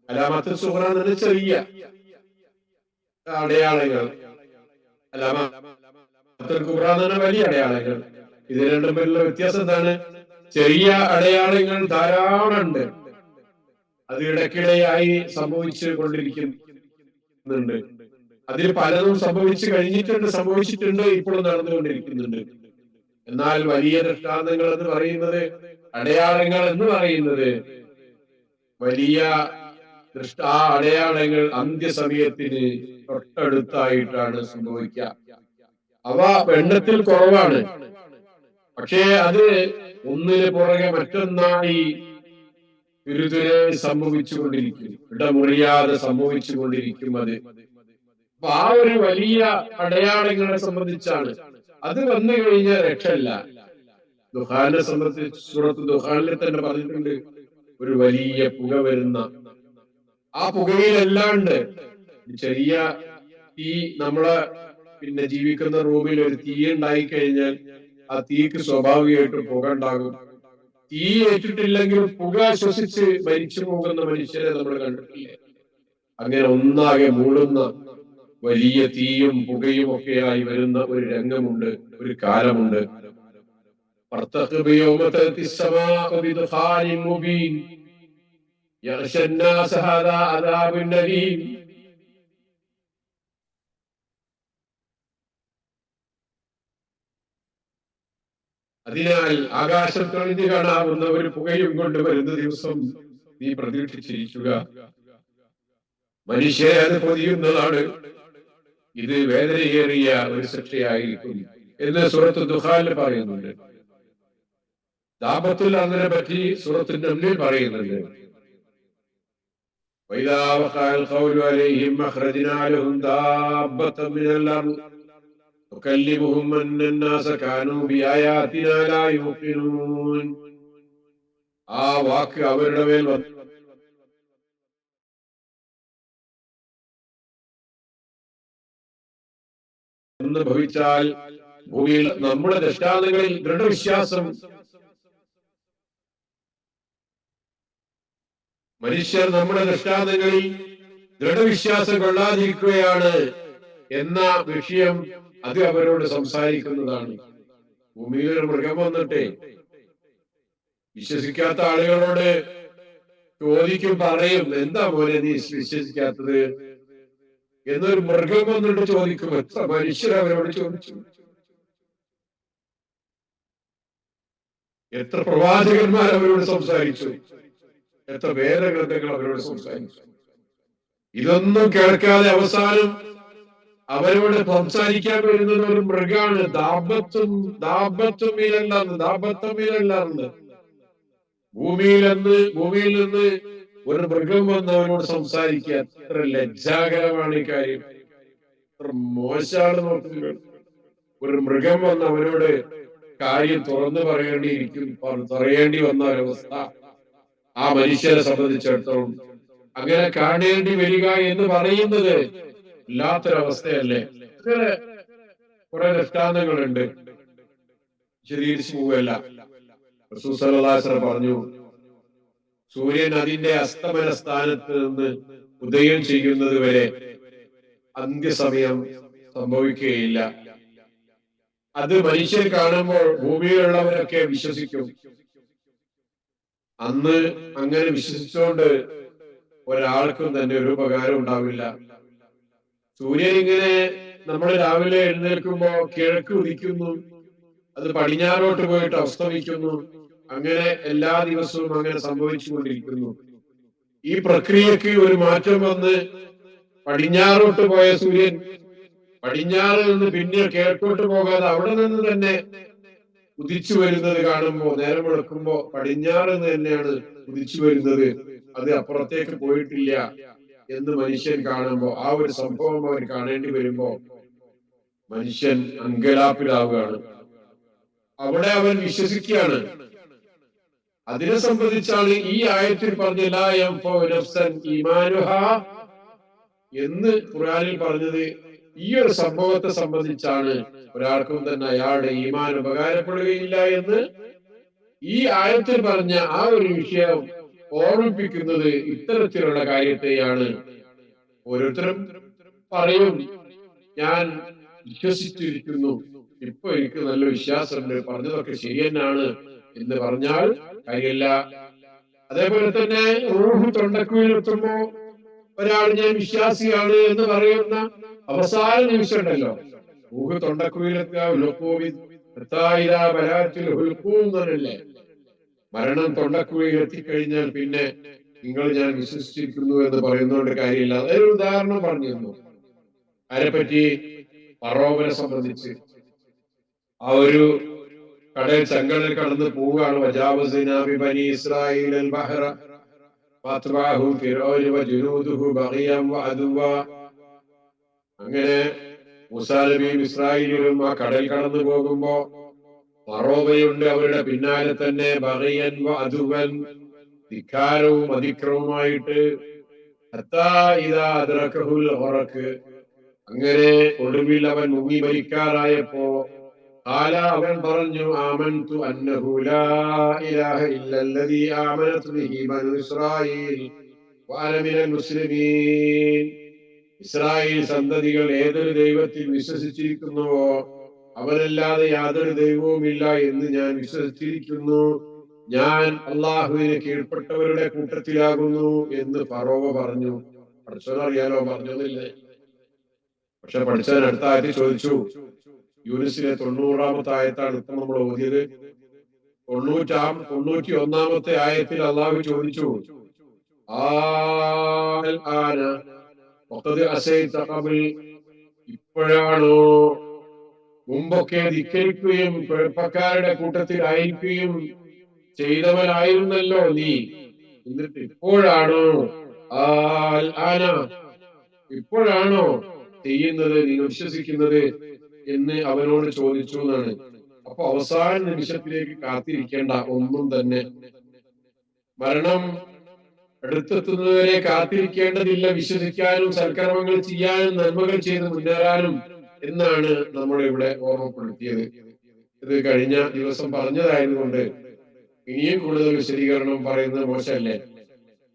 S2: അലാമത്തുൽ സുഗ്റ എന്ന് പറഞ്ഞാൽ ചെറിയ അടയാളങ്ങൾ, അലാമത്തുൽ കുബ്ര എന്ന് പറഞ്ഞാൽ വലിയ അടയാളങ്ങൾ. ഇത് രണ്ടും തമ്മിലുള്ള വ്യത്യാസം എന്താണ്? ചെറിയ അടയാളങ്ങൾ ധാരാളം ഉണ്ട്, അത് ഇടയ്ക്കിടെയായി സംഭവിച്ചു കൊണ്ടിരിക്കുന്നുണ്ട്. അതിൽ പലതും സംഭവിച്ചിട്ടുണ്ട്, ഇപ്പോഴും നടന്നുകൊണ്ടിരിക്കുന്നുണ്ട്. എന്നാൽ വലിയ ദൃഷ്ടാന്തങ്ങൾ എന്ന് പറയുന്നത്, അടയാളങ്ങൾ എന്ന് പറയുന്നത് വലിയ ആ അടയാളങ്ങൾ അന്ത്യസമയത്തിന് തൊട്ടടുത്തായിട്ടാണ് സംഭവിക്കുക. അവ എണ്ണത്തിൽ കുറവാണ്, പക്ഷേ അത് ഒന്നിന് പുറകെ മറ്റൊന്നായി തുരുതുരെ സംഭവിച്ചുകൊണ്ടിരിക്കും, ഇടമുറിയാതെ സംഭവിച്ചുകൊണ്ടിരിക്കും. അപ്പൊ ആ ഒരു വലിയ അടയാളങ്ങളെ സംബന്ധിച്ചാണ്. അത് വന്നു കഴിഞ്ഞാൽ രക്ഷയില്ല. ദുഹാനെ സംബന്ധിച്ച് സൂറത്ത് ദുഹാനിൽ തന്നെ പറഞ്ഞിട്ടുണ്ട്, ഒരു വലിയ പുക വരുന്ന, ആ പുകയിലല്ലാണ്ട് ചെറിയ തീ, നമ്മളെ ജീവിക്കുന്ന റൂമിൽ ഒരു തീ ഉണ്ടായി കഴിഞ്ഞാൽ ആ തീക്ക് സ്വാഭാവികമായിട്ടും പുക ഉണ്ടാകും. തീ ഏറ്റിട്ടില്ലെങ്കിൽ പുക ശ്വസിച്ച് മരിച്ചു പോകുന്ന മനുഷ്യരെ നമ്മൾ കണ്ടിട്ടില്ലേ? അങ്ങനെ ഒന്നാകെ മൂടുന്ന വലിയ തീയും പുകയും ഒക്കെയായി വരുന്ന ഒരു രംഗമുണ്ട്, ഒരു കാലമുണ്ട്. അതിനാൽ ആകാശം തെളിഞ്ഞു കാണാവുന്ന ഒരു പുകയും കൊണ്ട് വരുന്ന ദിവസം നീ പ്രതീക്ഷിച്ചിരിക്കുക. മനുഷ്യരെ അത് പൊതിയുന്നതാണ്. ഇത് വേദനയേറിയ ഒരു ശിക്ഷയായിരിക്കും എന്ന് സൂറത്ത് ദുഹാനിൽ പറയുന്നുണ്ട്. ദാബത്തുൽ അതിനെ പറ്റി സൂറത്ത് നംലിൽ പറയുന്നുണ്ട്. وإذا وقع القول عليهم أخرجنا لهم دابة من الأرض نكلمهم أن الناس كانوا بآياتنا لا يوقنون. ആ വാക്ക് അവരുടെ മേൽ എന്ന് ഭവിച്ചാൽ ഭൂമിയിൽ നമ്മുടെ ദൃഷ്ടാന്തങ്ങളിൽ ദൃഢവിശ്വാസം മനുഷ്യർ നമ്മുടെ ദൃഷ്ടാന്തങ്ങളിൽ ദൃഢവിശ്വാസം കൊള്ളാതിരിക്കുകയാണ് എന്ന വിഷയം അത് അവരോട് സംസാരിക്കുന്നതാണ്. ഭൂമിയിൽ ഒരു മൃഗം വന്നിട്ട് വിശ്വസിക്കാത്ത ആളുകളോട് ചോദിക്കും, പറയും, എന്താ മോനെ നീ വിശ്വസിക്കാത്തത് എന്നൊരു മൃഗം വന്നിട്ട് ചോദിക്കും. എത്ര മനുഷ്യർ അവരോട് ചോദിച്ചു, എത്ര പ്രവാചകന്മാർ അവരോട് സംസാരിച്ചു, എത്ര വേദഗ്രന്ഥങ്ങൾ അവരോട് സംസാരിച്ചു. ഇതൊന്നും കേൾക്കാതെ അവസാനം അവരോട് സംസാരിക്കാൻ വരുന്നത് ഒരു മൃഗാണ്. ദാബത്തുമില്ലെന്ന് ഭൂമിയിൽ നിന്ന് ഒരു മൃഗം വന്ന് അവനോട് സംസാരിക്കുക. എത്ര ലജ്ജാകരമാണ് ഈ കാര്യം, എത്ര മോശമാണ് നോക്കുക. ഒരു മൃഗം വന്ന് അവനോട് കാര്യം തുറന്നു പറയേണ്ടി വന്ന ഒരവസ്ഥ ആ മനുഷ്യരെ സംബന്ധിച്ചിടത്തോളം അങ്ങനെ കാണേണ്ടി വരിക എന്ന് പറയുന്നത് വല്ലാത്തൊരവസ്ഥയല്ലേ. അങ്ങനെ കുറെ ദൃഷ്ടാന്തങ്ങളുണ്ട്, വിശദീകരിച്ചു പോവുകയല്ല. റസൂൽ സല്ലല്ലാഹു അലൈഹി വസല്ലം പറഞ്ഞു, സൂര്യൻ അതിന്റെ അസ്തമന സ്ഥാനത്ത് നിന്ന് ഉദയം ചെയ്യുന്നത് വരെ അന്ത്യസമയം സംഭവിക്കുകയില്ല. അത് മനുഷ്യൻ കാണുമ്പോൾ ഭൂമിയിലുള്ളവരൊക്കെ വിശ്വസിക്കും. അന്ന് അങ്ങനെ വിശ്വസിച്ചുകൊണ്ട് ഒരാൾക്കും തന്നെ ഒരു ഉപകാരം ഉണ്ടാവില്ല. സൂര്യൻ ഇങ്ങനെ നമ്മൾ രാവിലെ എഴുന്നേൽക്കുമ്പോ കിഴക്ക് ഉദിക്കുന്നു, അത് പടിഞ്ഞാറോട്ട് പോയിട്ട് അസ്തമിക്കുന്നു. അങ്ങനെ എല്ലാ ദിവസവും അങ്ങനെ സംഭവിച്ചുകൊണ്ടിരിക്കുന്നു. ഈ പ്രക്രിയക്ക് ഒരു മാറ്റം വന്ന് പടിഞ്ഞാറോട്ട് പോയ സൂര്യൻ പടിഞ്ഞാറ് നിന്ന് പിന്നെ കിഴക്കോട്ട് പോകാതെ അവിടെ നിന്ന് തന്നെ ഉദിച്ചു വരുന്നത് കാണുമ്പോ, നേരം വെളുക്കുമ്പോ പടിഞ്ഞാറ് തന്നെയാണ് ഉദിച്ചു വരുന്നത്, അത് അപ്പുറത്തേക്ക് പോയിട്ടില്ല എന്ന് മനുഷ്യൻ കാണുമ്പോ, ആ ഒരു സംഭവം അവർ കാണേണ്ടി വരുമ്പോ മനുഷ്യൻ അങ്കലാപ്പിലാവുകയാണ്. അവിടെ അവൻ വിശ്വസിക്കുകയാണ്. അതിനെ സംബന്ധിച്ചാണ് ഈ ആയത്തിൽ പറഞ്ഞ എന്ന് ഖുർആനിൽ പറഞ്ഞത്. ഈ ഒരു സംഭവത്തെ സംബന്ധിച്ചാണ് ഒരാൾക്കും തന്നെ അയാളുടെ ഈമാൻ ഉപകാരപ്പെടുകയില്ല എന്ന് ഈ ആയത്തിൽ പറഞ്ഞ ആ ഒരു വിഷയം ഓർമ്മിപ്പിക്കുന്നത് ഇത്തരത്തിലുള്ള കാര്യത്തെയാണ്. ഓരോരുത്തരും പറയും, ഞാൻ വിശ്വസിച്ചിരിക്കുന്നു, ഇപ്പൊ എനിക്ക് നല്ല വിശ്വാസമുണ്ട്, പറഞ്ഞതൊക്കെ ശരി തന്നെയാണ് എന്ന് പറഞ്ഞാൽ കാര്യമില്ല. അതേപോലെ തന്നെ റൂഹ് തൊണ്ടക്കുയിലെത്തുമ്പോ ഒരാൾ ഞാൻ വിശ്വാസിയാണ് എന്ന് പറയുന്ന അവസാന നിമിഷം ഉണ്ടല്ലോ, റൂഹ് തൊണ്ടക്കുയിലെത്തില്ലേ, മരണം തൊണ്ടക്കുഴിയിൽ എത്തിക്കഴിഞ്ഞാൽ പിന്നെ നിങ്ങൾ ഞാൻ വിശ്വസിച്ചിരിക്കുന്നു എന്ന് പറയുന്നതുകൊണ്ട് കാര്യമില്ല. അതൊരു ഉദാഹരണം പറഞ്ഞിരുന്നു. അതിനെപ്പറ്റി ഫറോവനെ സംബന്ധിച്ച് ആ ഒരു കടൽ ചെങ്കടൽ കടന്ന് പോവുകയാണ്. അങ്ങനെ മൂസാ നബിയും ഇസ്രായേലും ആ കടൽ കടന്നു പോകുമ്പോ ഫറോവയുണ്ട് അവരുടെ പിന്നാലെ തന്നെ, ബഗിയൻ വ അദുവൻ, ധിക്കാരവും അതിക്രമവുമായിട്ട്. അങ്ങനെ ഒടുവിൽ അവൻ മുങ്ങി മരിക്കാറായപ്പോ അവൻ പറഞ്ഞു, ആമൻതു അന്നഹു ലാ ഇലാഹ ഇല്ലല്ലദീ ആമനത് ബിഹി ബനൂ ഇസ്രായീൽ വഅന മിനൽ മുസ്ലിമീൻ. ഇസ്രായേൽ സന്തതികൾ ഏതൊരു ദൈവത്തിൽ വിശ്വസിച്ചിരിക്കുന്നുവോ അവനല്ലാതെ യാതൊരു ദൈവവുമില്ല എന്ന് ഞാൻ വിശ്വസിച്ചിരിക്കുന്നു, ഞാൻ അള്ളാഹുവിന് കീഴ്പ്പെട്ടവരുടെ കൂട്ടത്തിലാകുന്നു എന്ന് ഫറോവ പറഞ്ഞു. പഠിച്ചവൻ അറിയാലോ, പറഞ്ഞൊന്നില്ലേ. പക്ഷെ പഠിച്ചവൻ അടുത്ത ആയത്തിൽ ചോദിച്ചു. യൂനിസിലെ 90-ാമത്തെ ആയത്താണ് ഇപ്പൊ നമ്മൾ ഓതിയത്. 91-ാമത്തെ ആയത്തിൽ അള്ളാഹു ചോദിച്ചു, ഇപ്പോഴാണോ മുമ്പൊക്കെ ധിക്കരിക്കുകയും കുഴപ്പക്കാരുടെ കൂട്ടത്തിലായിരിക്കുകയും ചെയ്തവനായിരുന്നല്ലോ നീ, എന്നിട്ട് ഇപ്പോഴാണോ ആന ഇപ്പോഴാണോ ചെയ്യുന്നത്, നിങ്ങൾ വിശ്വസിക്കുന്നത് എന്ന് അവനോട് ചോദിച്ചു എന്നാണ്. അപ്പൊ അവസാന നിമിഷത്തിലേക്ക് കാത്തിരിക്കേണ്ട, ഒന്നും തന്നെ മരണം അടുത്തെത്തുന്നതുവരെ കാത്തിരിക്കേണ്ടതില്ല, വിശ്വസിക്കാനും സൽക്കർമ്മങ്ങൾ ചെയ്യാനും നന്മകൾ ചെയ്ത് മുന്നേറാനും എന്നാണ് നമ്മളിവിടെ ഓർമ്മപ്പെടുത്തിയത്. ഇത് കഴിഞ്ഞ ദിവസം പറഞ്ഞതായതുകൊണ്ട് ഇനിയും കൂടുതൽ വിശദീകരണം പറയുന്നത് മോശമല്ലേ.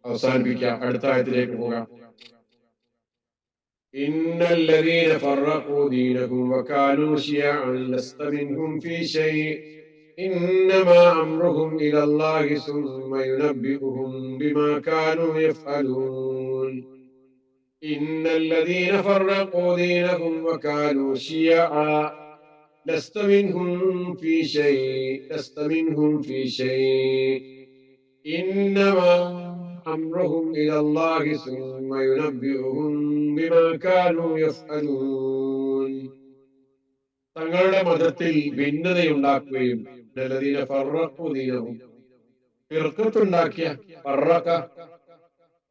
S2: അവസാനിപ്പിക്കാം, അടുത്ത ആയത്തിലേക്ക് പോകാം. ഇന്നല്ലദീന ഫറഖൂ ദീനഹും വകാനൂ ശിയഅൻ ലസ്ത മിൻഹും ഫീ ശൈഇ ഇന്നമാ അംറുഹും ഇലല്ലാഹി സുമ്മ യുനബ്ബിഉഹും ബിമാ കാനൂ യഫ്അലൂൻ. ഇന്നല്ലദീന ഫറഖൂ ദീനഹും വകാനൂ ശിയഅ ലസ്ത മിൻഹും ഫീ ശൈഇ ലസ്ത മിൻഹും ഫീ ശൈഇ ഇന്നമാ അംറുഹും ഇലല്ലാഹി സുമ്മ യുനബ്ബിഉഹും ബിമാ കാനൂ യഫ്അലൂൻ. തങ്ങളുടെ മതത്തിൽ ഭിന്നതയുണ്ടാക്കുകയും അല്ലദീന ഫറഖൂ ദീനഹും ഫിർഖത്തുണ്ടാക്കിയ, ഫറഖ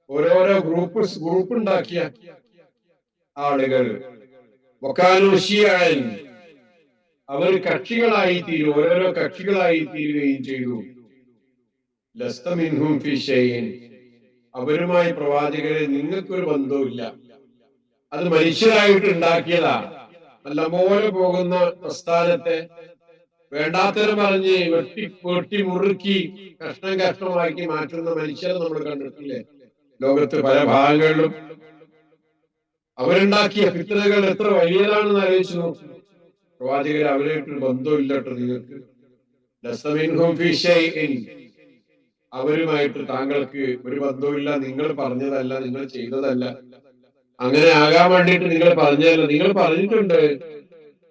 S2: ഓരോരോ ഗ്രൂപ്പ് ഉണ്ടാക്കിയ ആളുകൾ, വകാനൂ ശിയഅൻ അവർ കക്ഷികളായി തീരും, ഓരോരോ കക്ഷികളായി തീരുകയും ചെയ്തു. ലസ്ത മിൻഹും ഫീ ശൈഇൻ അവരുമായി പ്രവാചകരെ നിങ്ങൾക്കൊരു ബന്ധവുമില്ല, അത് മനുഷ്യരായിട്ട് ഉണ്ടാക്കിയതാ. നല്ലപോലെ പോകുന്ന പ്രസ്ഥാനത്തെ വേണ്ടാത്തരം പറഞ്ഞ് വെട്ടി മുറുക്കി കഷ്ണമാക്കി മാറ്റുന്ന മനുഷ്യരെ നമ്മൾ കണ്ടിട്ടില്ലേ ലോകത്ത് പല ഭാഗങ്ങളിലും. അവരുണ്ടാക്കിയ ഫിത്നകൾ എത്ര വലിയതാണെന്ന് ആലോചിച്ച് നോക്കും. പ്രവാചകർ അവരായിട്ടൊരു ബന്ധമില്ല കേട്ടോ നിങ്ങൾക്ക്. ലസ്ത മിൻഹും ഫീ ശൈഇൻ അവരുമായിട്ട് താങ്കൾക്ക് ഒരു ബന്ധവുമില്ല, നിങ്ങൾ പറഞ്ഞതല്ല, നിങ്ങൾ ചെയ്തതല്ല, അങ്ങനെ ആകാൻ വേണ്ടിയിട്ട് നിങ്ങൾ പറഞ്ഞതല്ല. നിങ്ങൾ പറഞ്ഞിട്ടുണ്ട്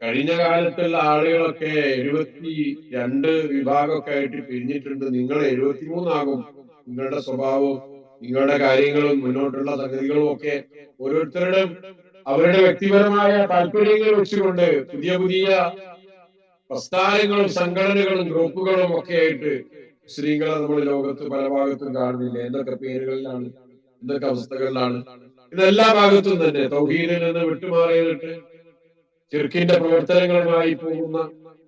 S2: കഴിഞ്ഞ കാലത്തുള്ള ആളുകളൊക്കെ 72 വിഭാഗമൊക്കെ ആയിട്ട് പിരിഞ്ഞിട്ടുണ്ട്, നിങ്ങൾ 73 നിങ്ങളുടെ സ്വഭാവവും നിങ്ങളുടെ കാര്യങ്ങളും മുന്നോട്ടുള്ള സംഗതികളും ഒക്കെ ഓരോരുത്തരുടെയും അവരുടെ വ്യക്തിപരമായ താല്പര്യങ്ങൾ വെച്ചുകൊണ്ട് പുതിയ പുതിയ പ്രസ്ഥാനങ്ങളും സംഘടനകളും ഗ്രൂപ്പുകളും ഒക്കെ ആയിട്ട് മുസ്ലിങ്ങളെ നമ്മൾ ലോകത്ത് പല ഭാഗത്തും കാണുന്നില്ല. എന്തൊക്കെ പേരുകളിലാണ്, എന്തൊക്കെ അവസ്ഥകളിലാണ്. ഇതെല്ലാ ഭാഗത്തും തന്നെ തൗഹീദിൽ നിന്ന് വിട്ടുമാറിയിട്ട് ശിർക്കിന്റെ പ്രവർത്തനങ്ങളുമായി പോകുന്ന,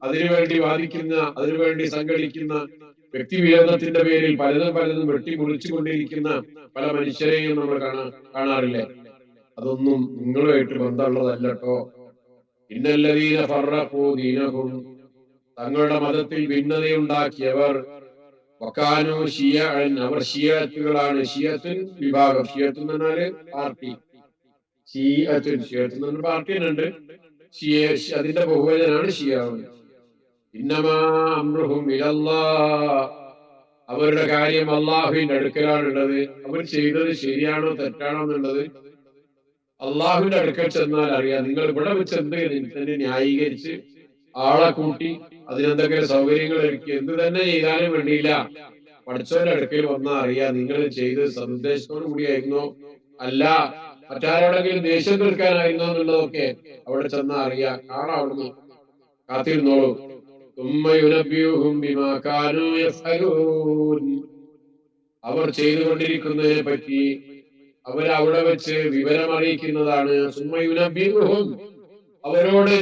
S2: അതിനുവേണ്ടി വാദിക്കുന്ന, അതിനുവേണ്ടി സംഘടിക്കുന്ന, വ്യക്തിവിരോധത്തിന്റെ പേരിൽ പലതും വെട്ടിമുറിച്ചുകൊണ്ടിരിക്കുന്ന പല മനുഷ്യരെയും നമ്മൾ കാണാറില്ലേ. അതൊന്നും നിങ്ങളുമായിട്ട് ബന്ധമുള്ളതല്ല കേട്ടോ. ഇന്നല്ലദീന ഫറഖൂ ദീനഹും തങ്ങളുടെ മതത്തിൽ ഭിന്നതയുണ്ടാക്കിയവർ, വകാനൂ ശിയഅൻ അവർ ശിയഅത്തുകളാണ്. ശിയഅത്തുൻ വിഭാഗം, ശിയഅത്ത് എന്ന് പറഞ്ഞാല് പാർട്ടി, ശിയഅത്തുൻ എന്ന് പറഞ്ഞ പാർട്ടി ഉണ്ട്, അതിന്റെ ബഹുവചനാണ് ശിയാവ്. ഇന്നമാ അംറുഹും ഇലല്ലാഹ് അവരുടെ കാര്യം അള്ളാഹുവിന്റെ അടുക്കലാണുള്ളത്. അവർ ചെയ്തത് ശരിയാണോ തെറ്റാണോ എന്നുള്ളത് അള്ളാഹുവിന്റെ അടുക്കൽ ചെന്നാൽ അറിയാം. നിങ്ങൾ ഇവിടെ വെച്ച് തന്നെ ന്യായീകരിച്ച് ആളെ കൂട്ടി അതിനെന്തൊക്കെ സൗകര്യങ്ങൾ ഒരുക്കി എന്ത് തന്നെ ചെയ്താലും വേണ്ടിയില്ല, പഠിച്ചവന്റെ അടുക്കൽ വന്നാൽ അറിയാം നിങ്ങൾ ചെയ്തത് സന്ദേശത്തോടു കൂടിയായിരുന്നോ അല്ല മറ്റാരോടെങ്കിലും ദേഷ്യം തീർക്കാനായിരുന്നോ എന്നുള്ളതൊക്കെ അവിടെ ചെന്നാൽ അറിയാം. കാണാം, അവിടുന്ന് കാത്തിരുന്നോളൂ. അവർ ചെയ്തുകൊണ്ടിരിക്കുന്നതിനെ പറ്റി അവരവിടെ വെച്ച് വിവരം അറിയിക്കുന്നതാണ്. അവരോട്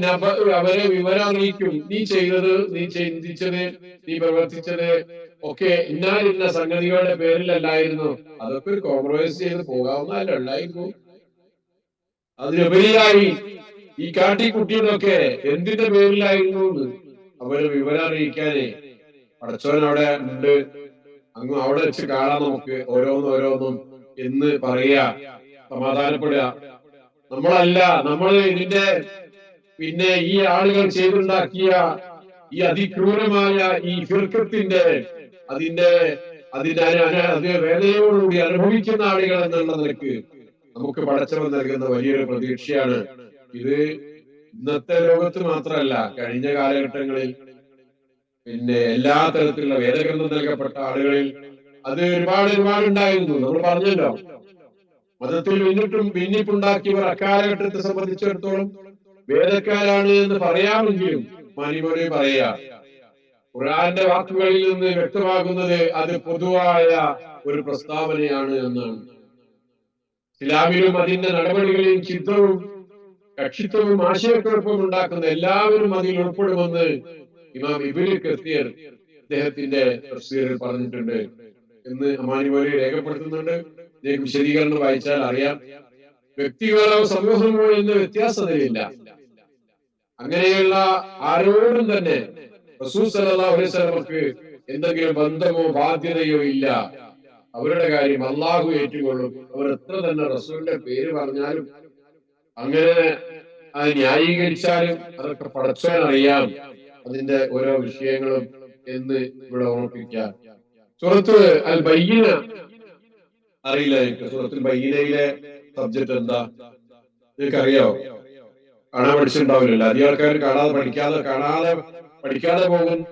S2: അവരെ വിവരം അറിയിക്കും. നീ ചെയ്തത്, നീ ചിന്തിച്ചത്, നീ പ്രവർത്തിച്ചത് ഒക്കെ ഇന്ന സംഗതികളുടെ പേരിലല്ലായിരുന്നു. അതൊക്കെ ഒരു കോംപ്രമൈസ് ചെയ്ത് പോകാവുന്നതല്ല ഉണ്ടായിരുന്നു. അതിനുപരിയായി ഈ കാട്ടിക്കുട്ടിയതൊക്കെ എന്തിന്റെ പേരിലായിരുന്നു അവര് വിവരം അറിയിക്കാനേ പടച്ചവൻ അവിടെ ഉണ്ട്. അങ്ങ് അവിടെ വെച്ച് കാണാം നമുക്ക് ഓരോന്നും എന്ന് പറയാ, സമാധാനപ്പെടുക. നമ്മളല്ല, നമ്മൾ ഇതിന്റെ പിന്നെ ഈ ആളുകൾ ചെയ്തുണ്ടാക്കിയ ഈ അതിക്രൂരമായ ഈ ഫിർഖത്തിന്റെ അതിന്റെ വേദനയോടുകൂടി അനുഭവിക്കുന്ന ആളുകൾ എന്നുള്ള നിലക്ക് നമുക്ക് പടച്ചവൻ നൽകുന്ന വലിയൊരു പ്രതീക്ഷയാണ് ഇത്. ഇന്നത്തെ ലോകത്ത് മാത്രമല്ല, കഴിഞ്ഞ കാലഘട്ടങ്ങളിൽ പിന്നെ എല്ലാ തരത്തിലുള്ള വേദഗ്രന്ഥം നൽകപ്പെട്ട ആളുകളിൽ അത് ഒരുപാട് ഉണ്ടായിരുന്നു. നമ്മൾ പറഞ്ഞല്ലോ, മതത്തിൽ ഭിന്നിപ്പുണ്ടാക്കിയവർ അക്കാലഘട്ടത്തെ സംബന്ധിച്ചിടത്തോളം വേദക്കാരാണ് എന്ന് പറയാമെങ്കിലും മാനിമോനെ പറയാ, ഖുർആന്റെ വാക്കുകളിൽ നിന്ന് വ്യക്തമാകുന്നത് അത് പൊതുവായ ഒരു പ്രസ്താവനയാണ് എന്നാണ്. ഇസ്ലാമിലും അതിന്റെ നടപടികളിലും ചിത്രവും കക്ഷിത്വവും ആശയക്കുഴപ്പവും ഉണ്ടാക്കുന്ന എല്ലാവരും അതിൽ ഉൾപ്പെടുമെന്ന് ഇമാം ഇബ്നു കസീർ അദ്ദേഹത്തിന്റെ തഫ്സീറിൽ പറഞ്ഞിട്ടുണ്ട് എന്ന് അമാനി പോലെ രേഖപ്പെടുത്തുന്നുണ്ട്. ഇതിലേക്ക് വിശദീകരണം വായിച്ചാൽ അറിയാം. വ്യക്തികളോ സമൂഹമോ എന്ന് വ്യത്യാസതയില്ല. അങ്ങനെയുള്ള ആരോടും തന്നെ റസൂൽ സല്ലല്ലാഹു അലൈഹി വസല്ലമക്ക് എന്തെങ്കിലും ബന്ധമോ ബാധ്യതയോ ഇല്ല. അവരുടെ കാര്യം അള്ളാഹു ഏറ്റുകൊള്ളും. അവർ എത്ര തന്നെ റസൂലിന്റെ പേര് പറഞ്ഞാലും അങ്ങനെ അത് ന്യായീകരിച്ചാലും അതൊക്കെ പടച്ചോൻ അറിയാം അതിന്റെ ഓരോ വിഷയങ്ങളും എന്ന് ഇവിടെ ഓർമ്മിപ്പിക്കാം. സൂറത്ത് അൽ ബയ്യിന അറിയില്ല എനിക്ക്. സൂറത്തുൽ ബയ്യിനയിലെ സബ്ജക്ട് എന്താ നിങ്ങൾക്ക് അറിയാവോ? കാണാൻ പഠിച്ചിട്ടുണ്ടാവില്ല. അധികം ആൾക്കാർ പഠിക്കാതെ പോകുന്ന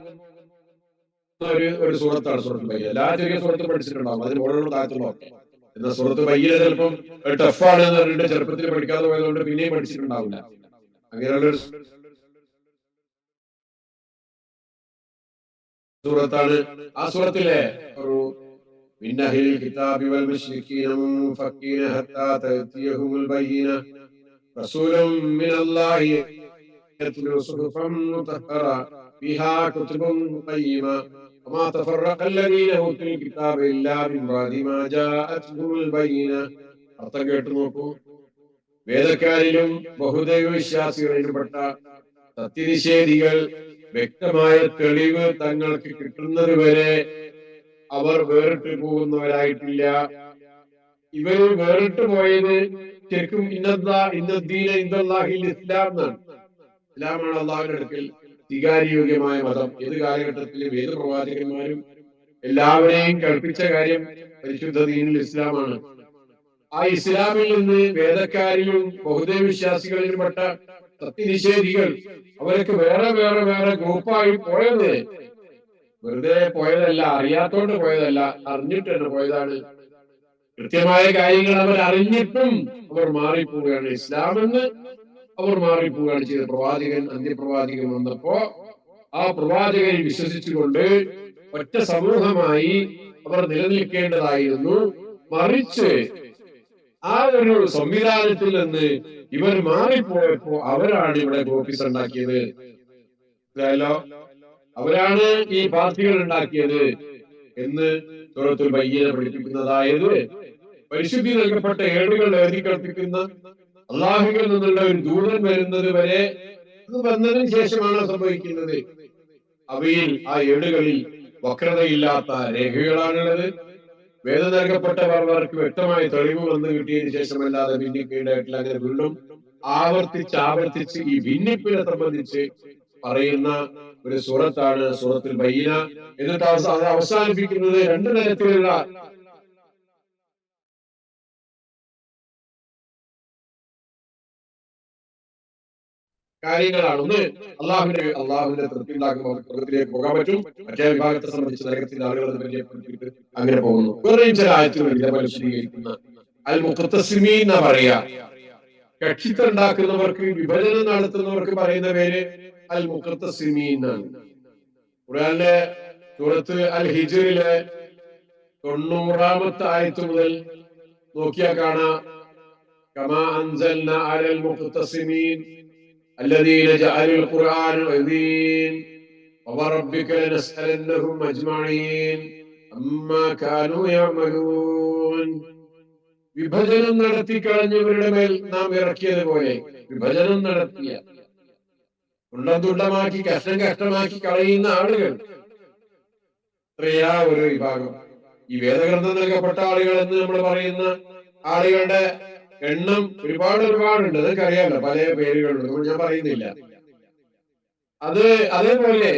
S2: ഒരു സൂറത്താണ് സൂറത്തുൽ ബയ്യിന. എല്ലാ ചെറിയ സൂറത്തും പഠിച്ചിട്ടുണ്ടാവും, അതിന് മുകളിലുള്ള താഴത്തുള്ള ഒക്കെ. എന്നാൽ സൂറത്തുൽ ബയ്യിന ചിലപ്പം ടഫാണ് എന്ന് പറഞ്ഞിട്ട് ചെറുപ്പത്തിൽ പഠിക്കാതെ പോയതുകൊണ്ട് പിന്നെയും പഠിച്ചിട്ടുണ്ടാവില്ല. അങ്ങനെയുള്ളൊരു സൂറത്താണ്. ആ സൂറത്തിലെ ഒരു من أهل الكتاب والمشركين منفكين حتى تأتيهم البينة رسول من الله يتلو صحفا مطهرة فيها كتب قيمة وما تفرق الذين أوتوا الكتاب إلا من بعد ما جاءتهم البينة. അർത്ഥം കേട്ടു നോക്കൂ. വേദക്കാരിലും ബഹുദൈവ വിശ്വാസികളിൽപ്പെട്ട സത്യനിഷേധികൾ വ്യക്തമായ തെളിവ് തങ്ങൾക്ക് കിട്ടുന്നത് വരെ അവർ വേറിട്ട് പോകുന്നവരായിട്ടില്ല. ഇവര് വേറിട്ട് പോയത് ശരിക്കും ഇന്നദ്ദീന ഇൻദല്ലാഹിൽ ഇസ്ലാം എന്നാണ്. ഇസ്ലാമാണ് അള്ളാഹുവിന്റെ അടുക്കൽ സ്വീകാര്യോഗ്യമായ മതം. ഏത് കാലഘട്ടത്തിലും ഏത് പ്രവാചകന്മാരും എല്ലാവരെയും കൽപ്പിച്ച കാര്യം പരിശുദ്ധ ദീനുൽ ഇസ്ലാമാണ്. ആ ഇസ്ലാമിൽ നിന്ന് വേദക്കാരിലും ബഹുദൈവ വിശ്വാസികളിലും പെട്ട സത്യനിഷേധികൾ അവരൊക്കെ വേറെ വേറെ വേറെ ഗ്രൂപ്പായി പോയത് വെറുതെ പോയതല്ല, അറിയാത്തോണ്ട് പോയതല്ല, അറിഞ്ഞിട്ട് തന്നെ പോയതാണ്. കൃത്യമായ കാര്യങ്ങൾ അവർ അറിഞ്ഞിട്ടും അവർ മാറിപ്പോവുകയാണ്. ഇസ്ലാമെന്ന് അവർ മാറിപ്പോവുകയാണ് ചെയ്തത്. പ്രവാചകൻ അന്ത്യപ്രവാചകൻ വന്നപ്പോ ആ പ്രവാചകനെ വിശ്വസിച്ചുകൊണ്ട് ഒറ്റ സമൂഹമായി അവർ നിലനിൽക്കേണ്ടതായിരുന്നു. മറിച്ച് ആ ഒരു സംവിധാനത്തിൽ നിന്ന് ഇവർ മാറിപ്പോയപ്പോ അവരാണ് ഇവിടെ ഓഫീസ് ഉണ്ടാക്കിയത്. അവരാണ് ഈ പാർട്ടികൾ ഉണ്ടാക്കിയത് എന്ന് സൂറത്തുൽ ബയ്യിന പഠിപ്പിക്കുന്നതായത് പരിശുദ്ധി നൽകപ്പെട്ട ഏടുകൾ എഴുതി കൽപ്പിക്കുന്ന അള്ളാഹുവിൽ നിന്നുള്ള ഒരു ദൂതൻ വരുന്നത് വരെ അത് വന്നതിന് ശേഷമാണ് സംഭവിക്കുന്നത്. അവയിൽ ആ ഏടുകളിൽ വക്രതയില്ലാത്ത രേഖകളാണുള്ളത്. വേദം നൽകപ്പെട്ടവർക്ക് വ്യക്തമായ തെളിവ് വന്നു കിട്ടിയതിനു ശേഷമല്ലാതെ ഭിന്നിക്കേണ്ടതായിട്ടില്ല. അങ്ങനെ വീണ്ടും ആവർത്തിച്ച് ഈ ഭിന്നിപ്പിനെ സംബന്ധിച്ച് പറയുന്ന ഒരു സൂറത്താണ് സൂറത്തുൽ ബയ്യിന. എന്നിട്ട് അവസാനിപ്പിക്കുന്നത് രണ്ട് തരത്തിലുള്ള കാര്യങ്ങളാണ്. ഒന്ന് അള്ളാഹുവിന്റെ തൃപ്തി ഉണ്ടാക്കുമ്പോൾ സ്വർഗത്തിലേക്ക് പോകാൻ പറ്റും. മറ്റേ വിഭാഗത്തെ സംബന്ധിച്ച് നരകത്തിന്റെ ആളുകളെ പരിചയപ്പെടുത്തിയിട്ട് അങ്ങനെ പോകുന്നു. വേറെയും ചില ആയത്തുകൾ ഇതേപോലെ വിശദീകരിക്കുന്ന അൽ മുഖത്തസിമീൻ എന്നാ പറയാ. കക്ഷിത്വം ഉണ്ടാക്കുന്നവർക്ക്, വിഭജനം നടത്തുന്നവർക്ക് പറയുന്ന പേര് അൽ മുഖത്തസിമീൻ എന്നാണ്. ഖുർആനിലെ സൂറത്ത് അൽ ഹിജ്റിലെ 90-ാമത്തെ ആയത്ത് മുതൽ നോക്കിയാൽ കാണാം, കമാ അൻസൽന അലൽ മുഖത്തസിമീൻ الذين جعلوا القرآن عظيم ووربك لنسألنهم أجمعين أما كانوا يعملون. വിഭജനം നടത്തി കളഞ്ഞവരുടെ മേൽ നാം ഇറക്കിയതുപോലെ വിഭജനം നടത്തിയ തുണ്ടമാക്കി കഷ്ടമാക്കി കളയുന്ന ആളുകൾ എത്രയാ ഒരു വിഭാഗം. ഈ വേദഗ്രന്ഥം നൽകപ്പെട്ട ആളുകൾ എന്ന് നമ്മൾ പറയുന്ന ആളുകളുടെ എണ്ണം ഒരുപാടുണ്ട്. അതൊക്കെ അറിയാമല്ലോ, പല പേരുകളുണ്ട്, ഞാൻ പറയുന്നില്ല. അതേപോലെ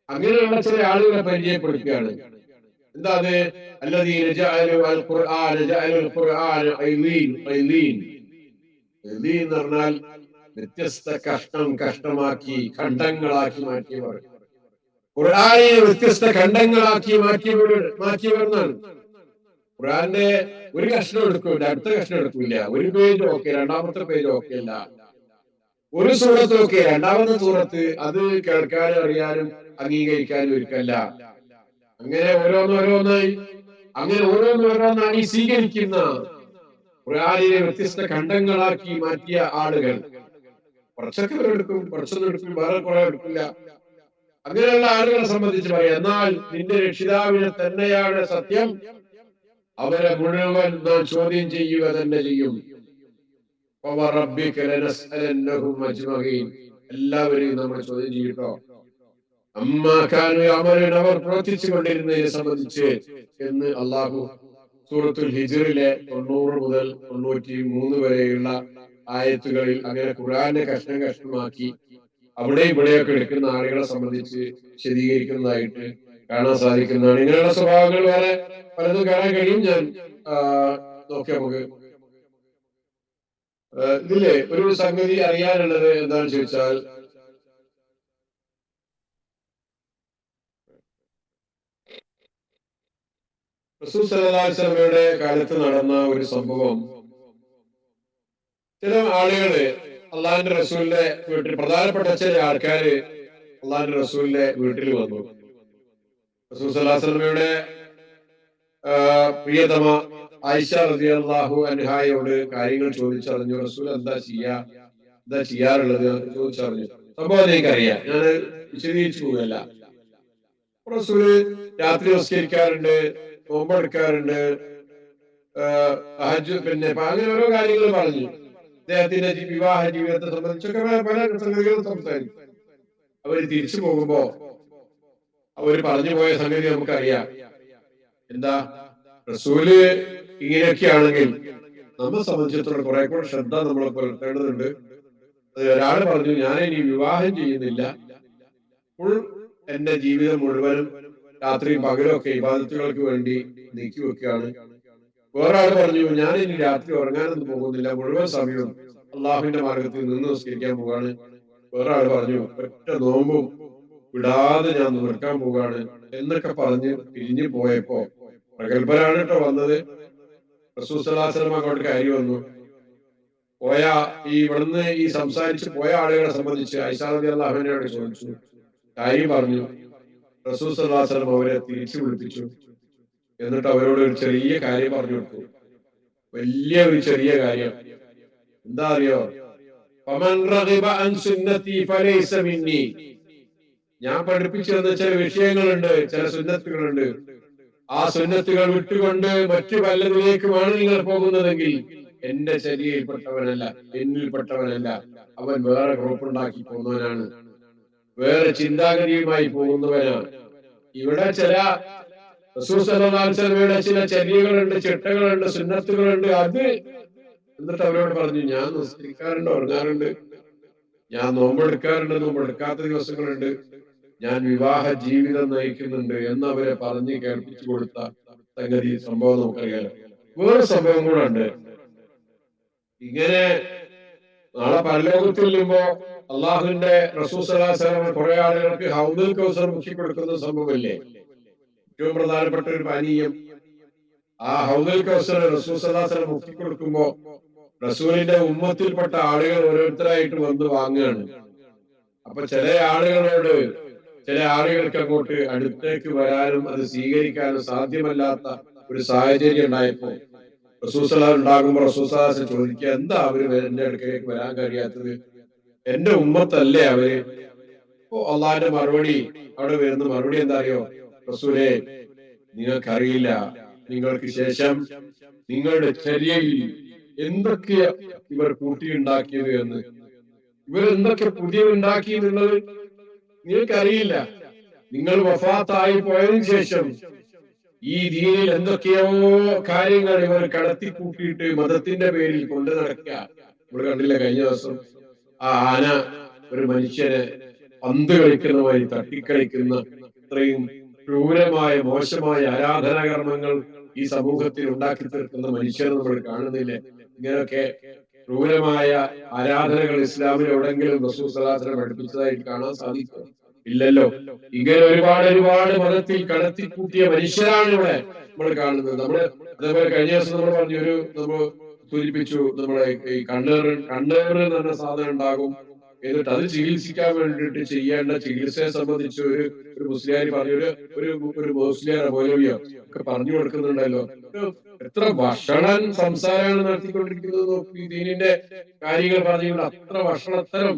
S2: അങ്ങനെയുള്ള ചില ആളുകളെ പരിചയപ്പെടുത്തുകയാണ്. എന്താ അത്? الذين جعلوا القرآن عظيم എന്ന് പറഞ്ഞാൽ വ്യത്യസ്ത കഷ്ടമാക്കി ഖണ്ഡങ്ങളാക്കി മാറ്റിയവർ. ഖുർആനെ വ്യത്യസ്ത ഖണ്ഡങ്ങളാക്കി മാറ്റിയവർ എന്നാണ്. ഖുർആന്റെ ഒരു കഷ്ണം എടുക്കൂല, അടുത്ത കഷ്ണം എടുക്കൂല. ഒരു പേജ് ഓക്കെ, രണ്ടാമത്തെ പേജ് ഓക്കെ അല്ല. ഒരു സൂറത്ത് ഓക്കെ, രണ്ടാമത്തെ സൂറത്ത് അത് കേൾക്കാനും അറിയാനും അംഗീകരിക്കാനും ഒരുക്കല്ല. അങ്ങനെ ഓരോന്നോരോന്നായി സ്വീകരിക്കുന്ന ഖുർആനിനെ വ്യത്യസ്ത ഖണ്ഡങ്ങളാക്കി മാറ്റിയ ആളുകൾ കുറച്ചൊക്കെ എടുക്കും, കുറച്ചൊന്നും എടുക്കും, വേറെ കുറെ എടുക്കില്ല. അങ്ങനെയുള്ള ആളുകളെ സംബന്ധിച്ച് പറയാം, എന്നാൽ നിന്റെ രക്ഷിതാവിനെ തന്നെയാണ് സത്യം, അവരെ മുഴുവൻ നാം ചോദ്യം ചെയ്യുക തന്നെ ചെയ്യും. എല്ലാവരെയും നമ്മൾ ചോദ്യം ചെയ്യട്ടോ. അവർ പ്രവർത്തിച്ചു കൊണ്ടിരുന്നതിനെ സംബന്ധിച്ച് എന്ന് അള്ളാഹു സൂറത്തുൽ ഹിജ്റിലെ 90 മുതൽ 93 വരെയുള്ള ആയത്തുകളിൽ അങ്ങനെ ഖുർആന്റെ കഷ്ണം കഷ്ണമാക്കി അവിടെ ഇവിടെയൊക്കെ എടുക്കുന്ന ആളുകളെ സംബന്ധിച്ച് വിശദീകരിക്കുന്നതായിട്ട് കാണാൻ സാധിക്കുന്നതാണ്. ഇങ്ങനെയുള്ള സ്വഭാവങ്ങൾ വേറെ പലതും കാണാൻ കഴിയും. ഞാൻ നോക്കി നമുക്ക് ഇതില് ഒരു സംഗതി അറിയാനുള്ളത് എന്താണെന്ന് ചോദിച്ചാൽ, റസൂൽ സല്ലല്ലാഹു അലൈഹി വസല്ലമയുടെ കാലത്ത് നടന്ന ഒരു സംഭവം, ചില ആളുകള് അള്ളാഹിന്റെ റസൂലിന്റെ വീട്ടിൽ, പ്രധാനപ്പെട്ട ചില ആൾക്കാര് അള്ളാഹിന്റെ റസൂലിന്റെ വീട്ടിൽ വന്നു. റസൂൽ സല്ലല്ലാഹു അലൈഹി വസല്ലമയുടെ പ്രിയതമ ആയിഷ റളിയല്ലാഹു അൻഹായോട് കാര്യങ്ങൾ ചോദിച്ചറിഞ്ഞു. റസൂൽ എന്താ ചെയ്യാറുള്ളത് ചോദിച്ചറിഞ്ഞു. സംഭവം എനിക്കറിയാം, ഞാൻ വിശദീകരിച്ചു പോകല്ല. റസൂല് രാത്രി നമസ്കരിക്കാറുണ്ട്, നോമ്പെടുക്കാറുണ്ട്, പിന്നെ അങ്ങനെ ഓരോ കാര്യങ്ങൾ പറഞ്ഞു. അദ്ദേഹത്തിന്റെ വിവാഹ ജീവിതത്തെ സംബന്ധിച്ചൊക്കെ പല സംഗതികളും സംസാരിക്കും. അവര് തിരിച്ചു പോകുമ്പോ അവര് പറഞ്ഞു പോയ സംഗതി നമുക്കറിയാം. എന്താ, റസൂല് ഇങ്ങനെയൊക്കെയാണെങ്കിൽ നമ്മെ സംബന്ധിച്ചിടത്തോളം കുറെ കൂടെ ശ്രദ്ധ നമ്മൾ പുലർത്തേണ്ടതുണ്ട്. ഒരാള് പറഞ്ഞു, ഞാൻ ഇനി വിവാഹം ചെയ്യുന്നില്ല, ഫുൾ എന്റെ ജീവിതം മുഴുവനും രാത്രിയും പകലും ഒക്കെ ഇബാദത്തുകൾക്ക് വേണ്ടി നീക്കി വെക്കുകയാണ്. വേറൊരാള് പറഞ്ഞു, ഞാൻ ഇനി രാത്രി ഉറങ്ങാനൊന്നും പോകുന്നില്ല, മുഴുവൻ സമയവും അള്ളാഹുവിന്റെ മാർഗത്തിൽ നിന്ന് നമസ്കരിക്കാൻ പോവാണ്. വേറൊരാള് പറഞ്ഞു, ഒറ്റ നോമ്പും വിടാതെ ഞാൻ നിർക്കാൻ പോവുകയാണ് എന്നൊക്കെ പറഞ്ഞ് പിരിഞ്ഞു പോയപ്പോ പ്രഗത്ഭരാണ് കേട്ടോ വന്നത്. റസൂൽ സല്ലല്ലാഹു അലൈഹി വസല്ലം അങ്ങോട്ട് കയറി വന്നു. ഇവിടുന്ന് ഈ സംസാരിച്ച് പോയ ആളുകളെ സംബന്ധിച്ച് ആയിഷ റളിയല്ലാഹു അൻഹയോട് ചോദിച്ചു, കാര്യം പറഞ്ഞു. റസൂൽ സല്ലല്ലാഹു അലൈഹി വസല്ലം അവരെ തിരിച്ചു വിളിപ്പിച്ചു. എന്നിട്ട് അവരോട് ഒരു ചെറിയ കാര്യം പറഞ്ഞു കൊടുത്തു. വലിയ ഒരു ചെറിയ കാര്യം. എന്താ അറിയോ? ഫമൻ റഗിബ അൻ സുന്നതി ഫലൈസ മിന്നി. ഞാൻ പഠിപ്പിച്ചു തന്ന ചില വിഷയങ്ങളുണ്ട്, ചില സുന്നത്തുകളുണ്ട്. ആ സുന്നത്തുകൾ വിട്ടുകൊണ്ട് മറ്റു പലതിലേക്കുമാണ് നിങ്ങൾ പോകുന്നതെങ്കിൽ എന്റെ ശരീരയിൽപ്പെട്ടവനല്ല, എന്നിൽപ്പെട്ടവനല്ല. അവൻ വേറെ ഗ്രൂപ്പുണ്ടാക്കി പോകുന്നവനാണ്, വേറെ ചിന്താഗതിയുമായി പോകുന്നവനാണ്. ഇവിടെ ചില റസൂൽ സല്ലല്ലാഹു അലൈഹി വസല്ലമയുടെ ചില ചര്യകളുണ്ട്, ചിട്ടകളുണ്ട്, സുന്നത്തുകളുണ്ട്. അത് എന്നിട്ട് അവരോട് പറഞ്ഞു, ഞാൻ നിസ്കരിക്കാറുണ്ട്, ഉറങ്ങാറുണ്ട്, ഞാൻ നോമ്പെടുക്കാറുണ്ട്, നോമ്പെടുക്കാത്ത ദിവസങ്ങളുണ്ട്, ഞാൻ വിവാഹ ജീവിതം നയിക്കുന്നുണ്ട് എന്ന് അവരെ പറഞ്ഞ് കേൾപ്പിച്ചു കൊടുത്ത സംഗതി സംഭവം നമുക്കറിയാലോ. വേറെ സംഭവം കൂടെ ഉണ്ട്. ഇങ്ങനെ നാളെ പരലോകത്തിൽ ചെല്ലുമ്പോ അള്ളാഹുവിന്റെ റസൂൽ സല്ലല്ലാഹു അലൈഹി വസല്ലം കുറെ ആളുകൾക്ക് ഹൗദുൽ കൗസർ മുക്കി കൊടുക്കുന്ന സംഭവമല്ലേ, ഏറ്റവും പ്രധാനപ്പെട്ട ഒരു പാനീയം. ആ ഹൗദുൽ കൗസർ റസൂൽ സല്ലല്ലാഹു അലൈഹി വസല്ലം മുക്കി കൊടുക്കുമ്പോ റസൂലിന്റെ ഉമ്മത്തിൽപ്പെട്ട ആളുകൾ ഓരോരുത്തരായിട്ട് വന്ന് വാങ്ങുകയാണ്. അപ്പൊ ചില ആളുകൾക്ക് അങ്ങോട്ട് അടുത്തേക്ക് വരാനും അത് സ്വീകരിക്കാനും സാധ്യമല്ലാത്ത ഒരു സാഹചര്യം ഉണ്ടായപ്പോ റസൂൽ സല്ലല്ലാഹു ഉണ്ടാകുമ്പോ റസൂൽ സല്ലല്ലാഹു അലൈഹി വസല്ലം ചോദിക്കുക, എന്താ അവര് എന്റെ അടുക്കലേക്ക് വരാൻ കഴിയാത്തത്? എന്റെ ഉമ്മത്തല്ലേ അവര്? അപ്പോ അള്ളാഹിന്റെ മറുപടി, അവിടെ വരുന്ന മറുപടി എന്താ അറിയോ? റസൂലേ, നിങ്ങൾക്കറിയില്ല നിങ്ങൾക്ക് ശേഷം നിങ്ങളുടെ ചര്യയിൽ എന്തൊക്കെയാ ഇവർ കൂട്ടിയുണ്ടാക്കിയത് എന്ന്. ഇവർ എന്തൊക്കെ പുതിയ ഉണ്ടാക്കി എന്നുള്ളത് നിങ്ങൾക്കറിയില്ല. നിങ്ങൾ വഫാത്തായി പോയതിനു ശേഷം ഈ ദീനിൽ എന്തൊക്കെയോ കാര്യങ്ങൾ ഇവർ കടത്തിക്കൂട്ടിയിട്ട് മതത്തിന്റെ പേരിൽ കൊണ്ടു നടക്കുക. നമ്മൾ കണ്ടില്ല കഴിഞ്ഞ ദിവസം ആ ആന ഒരു മനുഷ്യനെ പന്ത് കളിക്കുന്ന വഴി തട്ടിക്കളിക്കുന്ന ഇത്രയും ക്രൂരമായ മോശമായ ആരാധനാകർമ്മങ്ങൾ ഈ സമൂഹത്തിൽ ഉണ്ടാക്കി തീർക്കുന്ന മനുഷ്യരെ നമ്മൾ കാണുന്നില്ലേ? ഇങ്ങനെയൊക്കെ ക്രൂരമായ ആരാധനകൾ ഇസ്ലാമിൽ എവിടെങ്കിലും റസൂൽ സല്ലല്ലാഹു അലൈഹി വസല്ലം പഠിപ്പിച്ചതായിട്ട് കാണാൻ സാധിക്കും? ഇല്ലല്ലോ. ഇങ്ങനെ ഒരുപാട് മതത്തിൽ കടത്തിക്കൂട്ടിയ മനുഷ്യരാണ് ഇവിടെ നമ്മൾ കാണുന്നത്. അതേപോലെ കഴിഞ്ഞ ദിവസം നമ്മൾ പറഞ്ഞു, നമ്മൾ സൂചിപ്പിച്ചു, നമ്മളെ ഈ കണ്ണേറ് എന്ന് പറഞ്ഞ സാധനം ഉണ്ടാകും. എന്നിട്ട് അത് ചികിത്സിക്കാൻ വേണ്ടിയിട്ട് ചെയ്യേണ്ട ചികിത്സയെ സംബന്ധിച്ച് ഒരു മുസ്ലിയാർ പറഞ്ഞു, ഒരു ഒരു മുസ്ലിയാർ മൗലവിയോ ഒക്കെ പറഞ്ഞു കൊടുക്കുന്നുണ്ടല്ലോ. എത്ര ഭക്ഷണം സംസാരമാണ് നടത്തിക്കൊണ്ടിരിക്കുന്നത് നോക്കി, ദീനിന്റെ കാര്യങ്ങൾ പറഞ്ഞുകൊണ്ട് അത്ര ഭക്ഷണത്തരം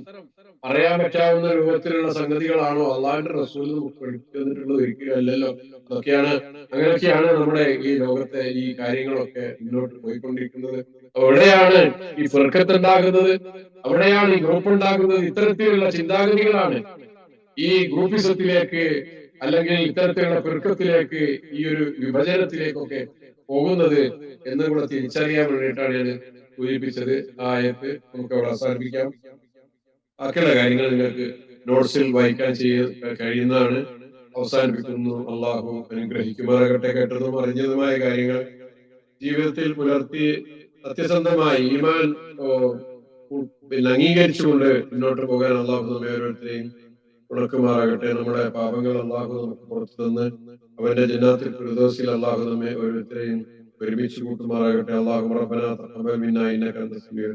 S2: പറയാൻ പറ്റാവുന്ന രൂപത്തിലുള്ള സംഗതികളാണോ അള്ളാഹുവിന്റെ റസൂൽ നമുക്ക് പഠിപ്പിച്ചു തന്നിട്ടുള്ളത്? ഒരിക്കലും അല്ലല്ലോ. അങ്ങനെയൊക്കെയാണ് നമ്മുടെ ഈ ലോകത്തെ ഈ കാര്യങ്ങളൊക്കെ മുന്നോട്ട് പോയിക്കൊണ്ടിരിക്കുന്നത്. അവിടെയാണ് ഈ ഫിർഖത്ത് ഉണ്ടാകുന്നത്, അവിടെയാണ് ഈ ഗ്രൂപ്പ് ഉണ്ടാകുന്നത്. ഇത്തരത്തിലുള്ള ചിന്താഗതികളാണ് ഈ ഗ്രൂപ്പിസത്തിലേക്ക് അല്ലെങ്കിൽ ഇത്തരത്തിലുള്ള ഫിർഖത്തിലേക്ക്, ഈ ഒരു വിഭജനത്തിലേക്കൊക്കെ പോകുന്നത് എന്ന് കൂടെ തിരിച്ചറിയാൻ വേണ്ടിയിട്ടാണ് ഞാൻ സൂചിപ്പിച്ചത്. ആ ആയത്ത് നമുക്ക് അവിടെ അവസാനിപ്പിക്കാം. ബാക്കിയുള്ള കാര്യങ്ങൾ നിങ്ങൾക്ക് നോട്ട്സിൽ വായിക്കാൻ കഴിയുന്നതാണ്. അവസാനിപ്പിക്കുന്നു. അള്ളാഹു അനുഗ്രഹിക്കുമാറാകട്ടെ. കേട്ടതും അറിഞ്ഞതുമായ കാര്യങ്ങൾ ജീവിതത്തിൽ പുലർത്തി സത്യസന്ധമായി ഈമാൻ അംഗീകരിച്ചുകൊണ്ട് മുന്നോട്ട് പോകാൻ അള്ളാഹു നമ്മെ ഓരോരുത്തരെയും ഉണക്കുമാറാകട്ടെ. നമ്മുടെ പാപങ്ങൾ അള്ളാഹു നമുക്ക് പുറത്തു തന്ന് അവന്റെ ജന്നാത്തിൽ ഫിർദൗസിൽ അള്ളാഹു നമ്മെ ഓരോരുത്തരെയും ഒരുമിച്ച് കൂട്ടുമാറാകട്ടെ. അള്ളാഹു റബ്ബനാ തഖബ്ബൽ മിന്നാ ഇന്നക അൻത സമീഉൽ